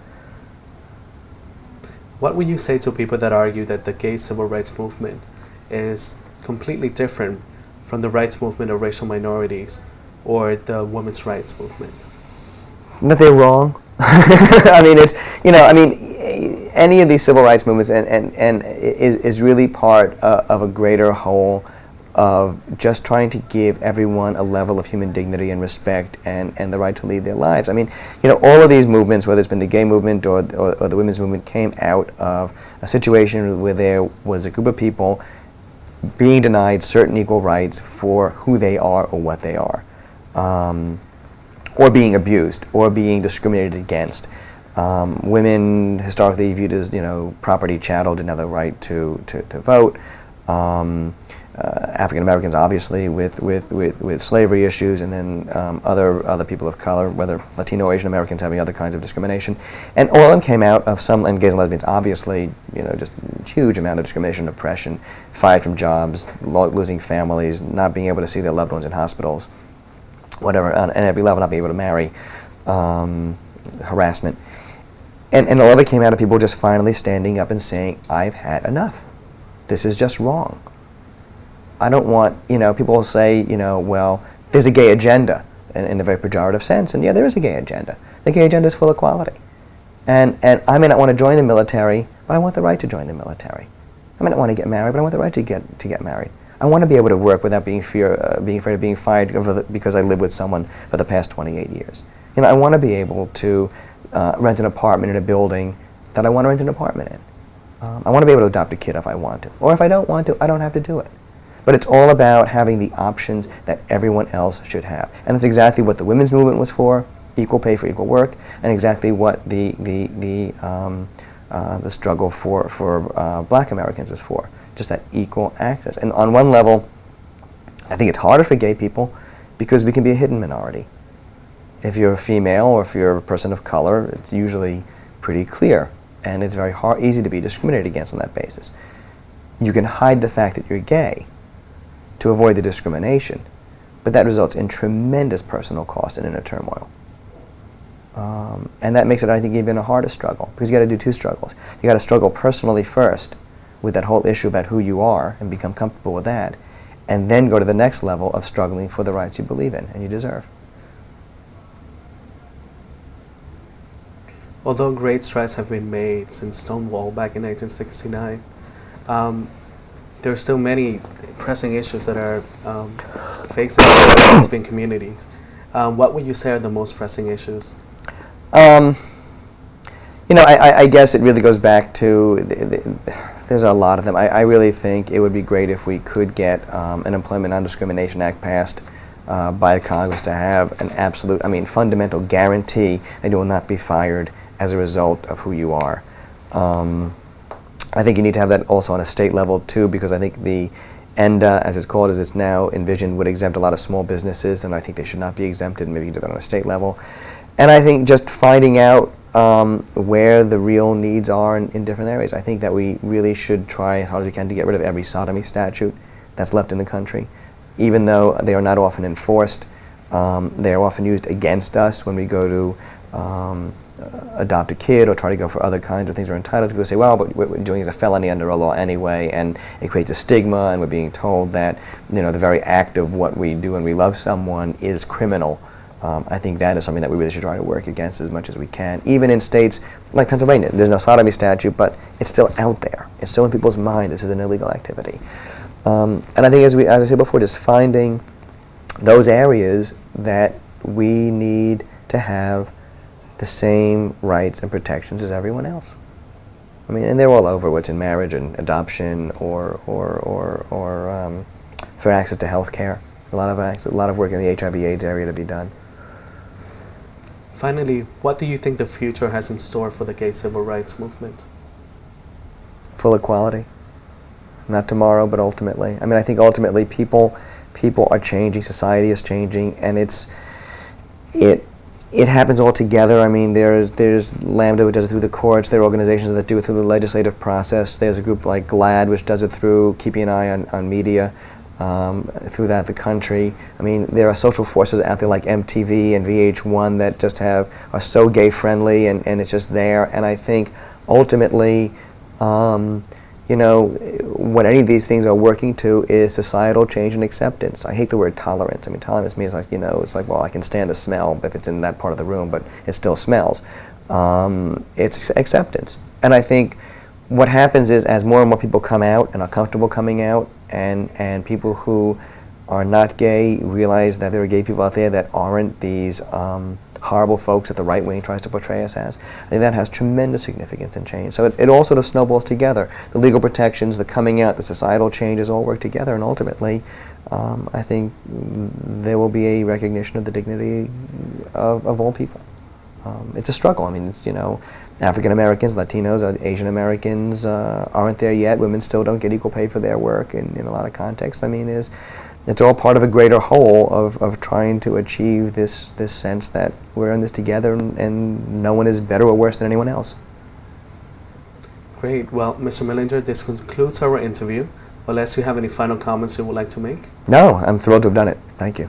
What would you say to people that argue that the gay civil rights movement is completely different from the rights movement of racial minorities or the women's rights movement? That they're wrong. I mean, any of these civil rights movements and is really part of a greater whole of just trying to give everyone a level of human dignity and respect and the right to lead their lives. I mean, all of these movements, whether it's been the gay movement or the women's movement, came out of a situation where there was a group of people being denied certain equal rights for who they are or what they are, or being abused or being discriminated against. Women historically viewed as property chattel, didn't have the right to vote. African Americans, obviously, with slavery issues, and then other people of color, whether Latino or Asian Americans, having other kinds of discrimination, and all of them came out of and gays and lesbians, obviously, just huge amount of discrimination, oppression, fired from jobs, losing families, not being able to see their loved ones in hospitals, whatever, on every level, not being able to marry, harassment, and all of it came out of people just finally standing up and saying, "I've had enough. This is just wrong. I don't want," people will say, well, there's a gay agenda in a very pejorative sense. And yeah, there is a gay agenda. The gay agenda is full equality. And I may not want to join the military, but I want the right to join the military. I may not want to get married, but I want the right to get married. I want to be able to work without being afraid of being fired because I lived with someone for the past 28 years. I want to be able to rent an apartment in a building that I want to rent an apartment in. I want to be able to adopt a kid if I want to. Or if I don't want to, I don't have to do it. But it's all about having the options that everyone else should have. And that's exactly what the women's movement was for, equal pay for equal work, and exactly what the struggle for Black Americans was for, just that equal access. And on one level, I think it's harder for gay people because we can be a hidden minority. If you're a female or if you're a person of color, it's usually pretty clear, and it's very easy to be discriminated against on that basis. You can hide the fact that you're gay to avoid the discrimination, but that results in tremendous personal cost and inner turmoil. And that makes it, I think, even a harder struggle, because you got to do two struggles. You got to struggle personally first with that whole issue about who you are and become comfortable with that, and then go to the next level of struggling for the rights you believe in and you deserve. Although great strides have been made since Stonewall back in 1969, there are still many pressing issues that are facing the lesbian communities. What would you say are the most pressing issues? I guess it really goes back to, there's a lot of them. I really think it would be great if we could get an Employment Non-Discrimination Act passed by Congress to have an absolute, fundamental guarantee that you will not be fired as a result of who you are. I think you need to have that also on a state level too, because I think the ENDA, as it's called, as it's now envisioned, would exempt a lot of small businesses, and I think they should not be exempted. Maybe you do that on a state level. And I think just finding out where the real needs are in different areas. I think that we really should try as hard as we can to get rid of every sodomy statute that's left in the country. Even though they are not often enforced, they are often used against us when we go to adopt a kid or try to go for other kinds of things we're entitled to. People say, well, but what we're doing is a felony under a law anyway, and it creates a stigma, and we're being told that the very act of what we do when we love someone is criminal. I think that is something that we really should try to work against as much as we can. Even in states like Pennsylvania, there's no sodomy statute, but it's still out there. It's still in people's mind. This is an illegal activity. And I think, as I said before, just finding those areas that we need to have the same rights and protections as everyone else. And they're all over, what's in marriage and adoption, or for access to health care. A lot of work in the HIV/AIDS area to be done. Finally, what do you think the future has in store for the gay civil rights movement? Full equality. Not tomorrow, but ultimately. I think ultimately people are changing, society is changing, and it happens all together. There's Lambda, which does it through the courts. There are organizations that do it through the legislative process. There's a group like GLAAD, which does it through keeping an eye on media. Through that, the country. There are social forces out there like MTV and VH1 that just are so gay friendly, and it's just there. And I think ultimately, what any of these things are working to is societal change and acceptance. I hate the word tolerance. Tolerance means it's like, well, I can stand the smell if it's in that part of the room, but it still smells. It's acceptance. And I think what happens is, as more and more people come out and are comfortable coming out, and people who are not gay realize that there are gay people out there that aren't these horrible folks that the right wing tries to portray us as, I think that has tremendous significance and change. So it all sort of snowballs together. The legal protections, the coming out, the societal changes all work together, and ultimately I think there will be a recognition of the dignity of all people. It's a struggle. African Americans, Latinos, Asian Americans aren't there yet. Women still don't get equal pay for their work in a lot of contexts. It's all part of a greater whole of trying to achieve this sense that we're in this together, and no one is better or worse than anyone else. Great. Well, Mr. Millinger, this concludes our interview. Unless you have any final comments you would like to make? No, I'm thrilled to have done it. Thank you.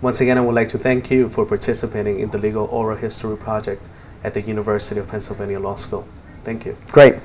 Once again, I would like to thank you for participating in the Legal Oral History Project at the University of Pennsylvania Law School. Thank you. Great.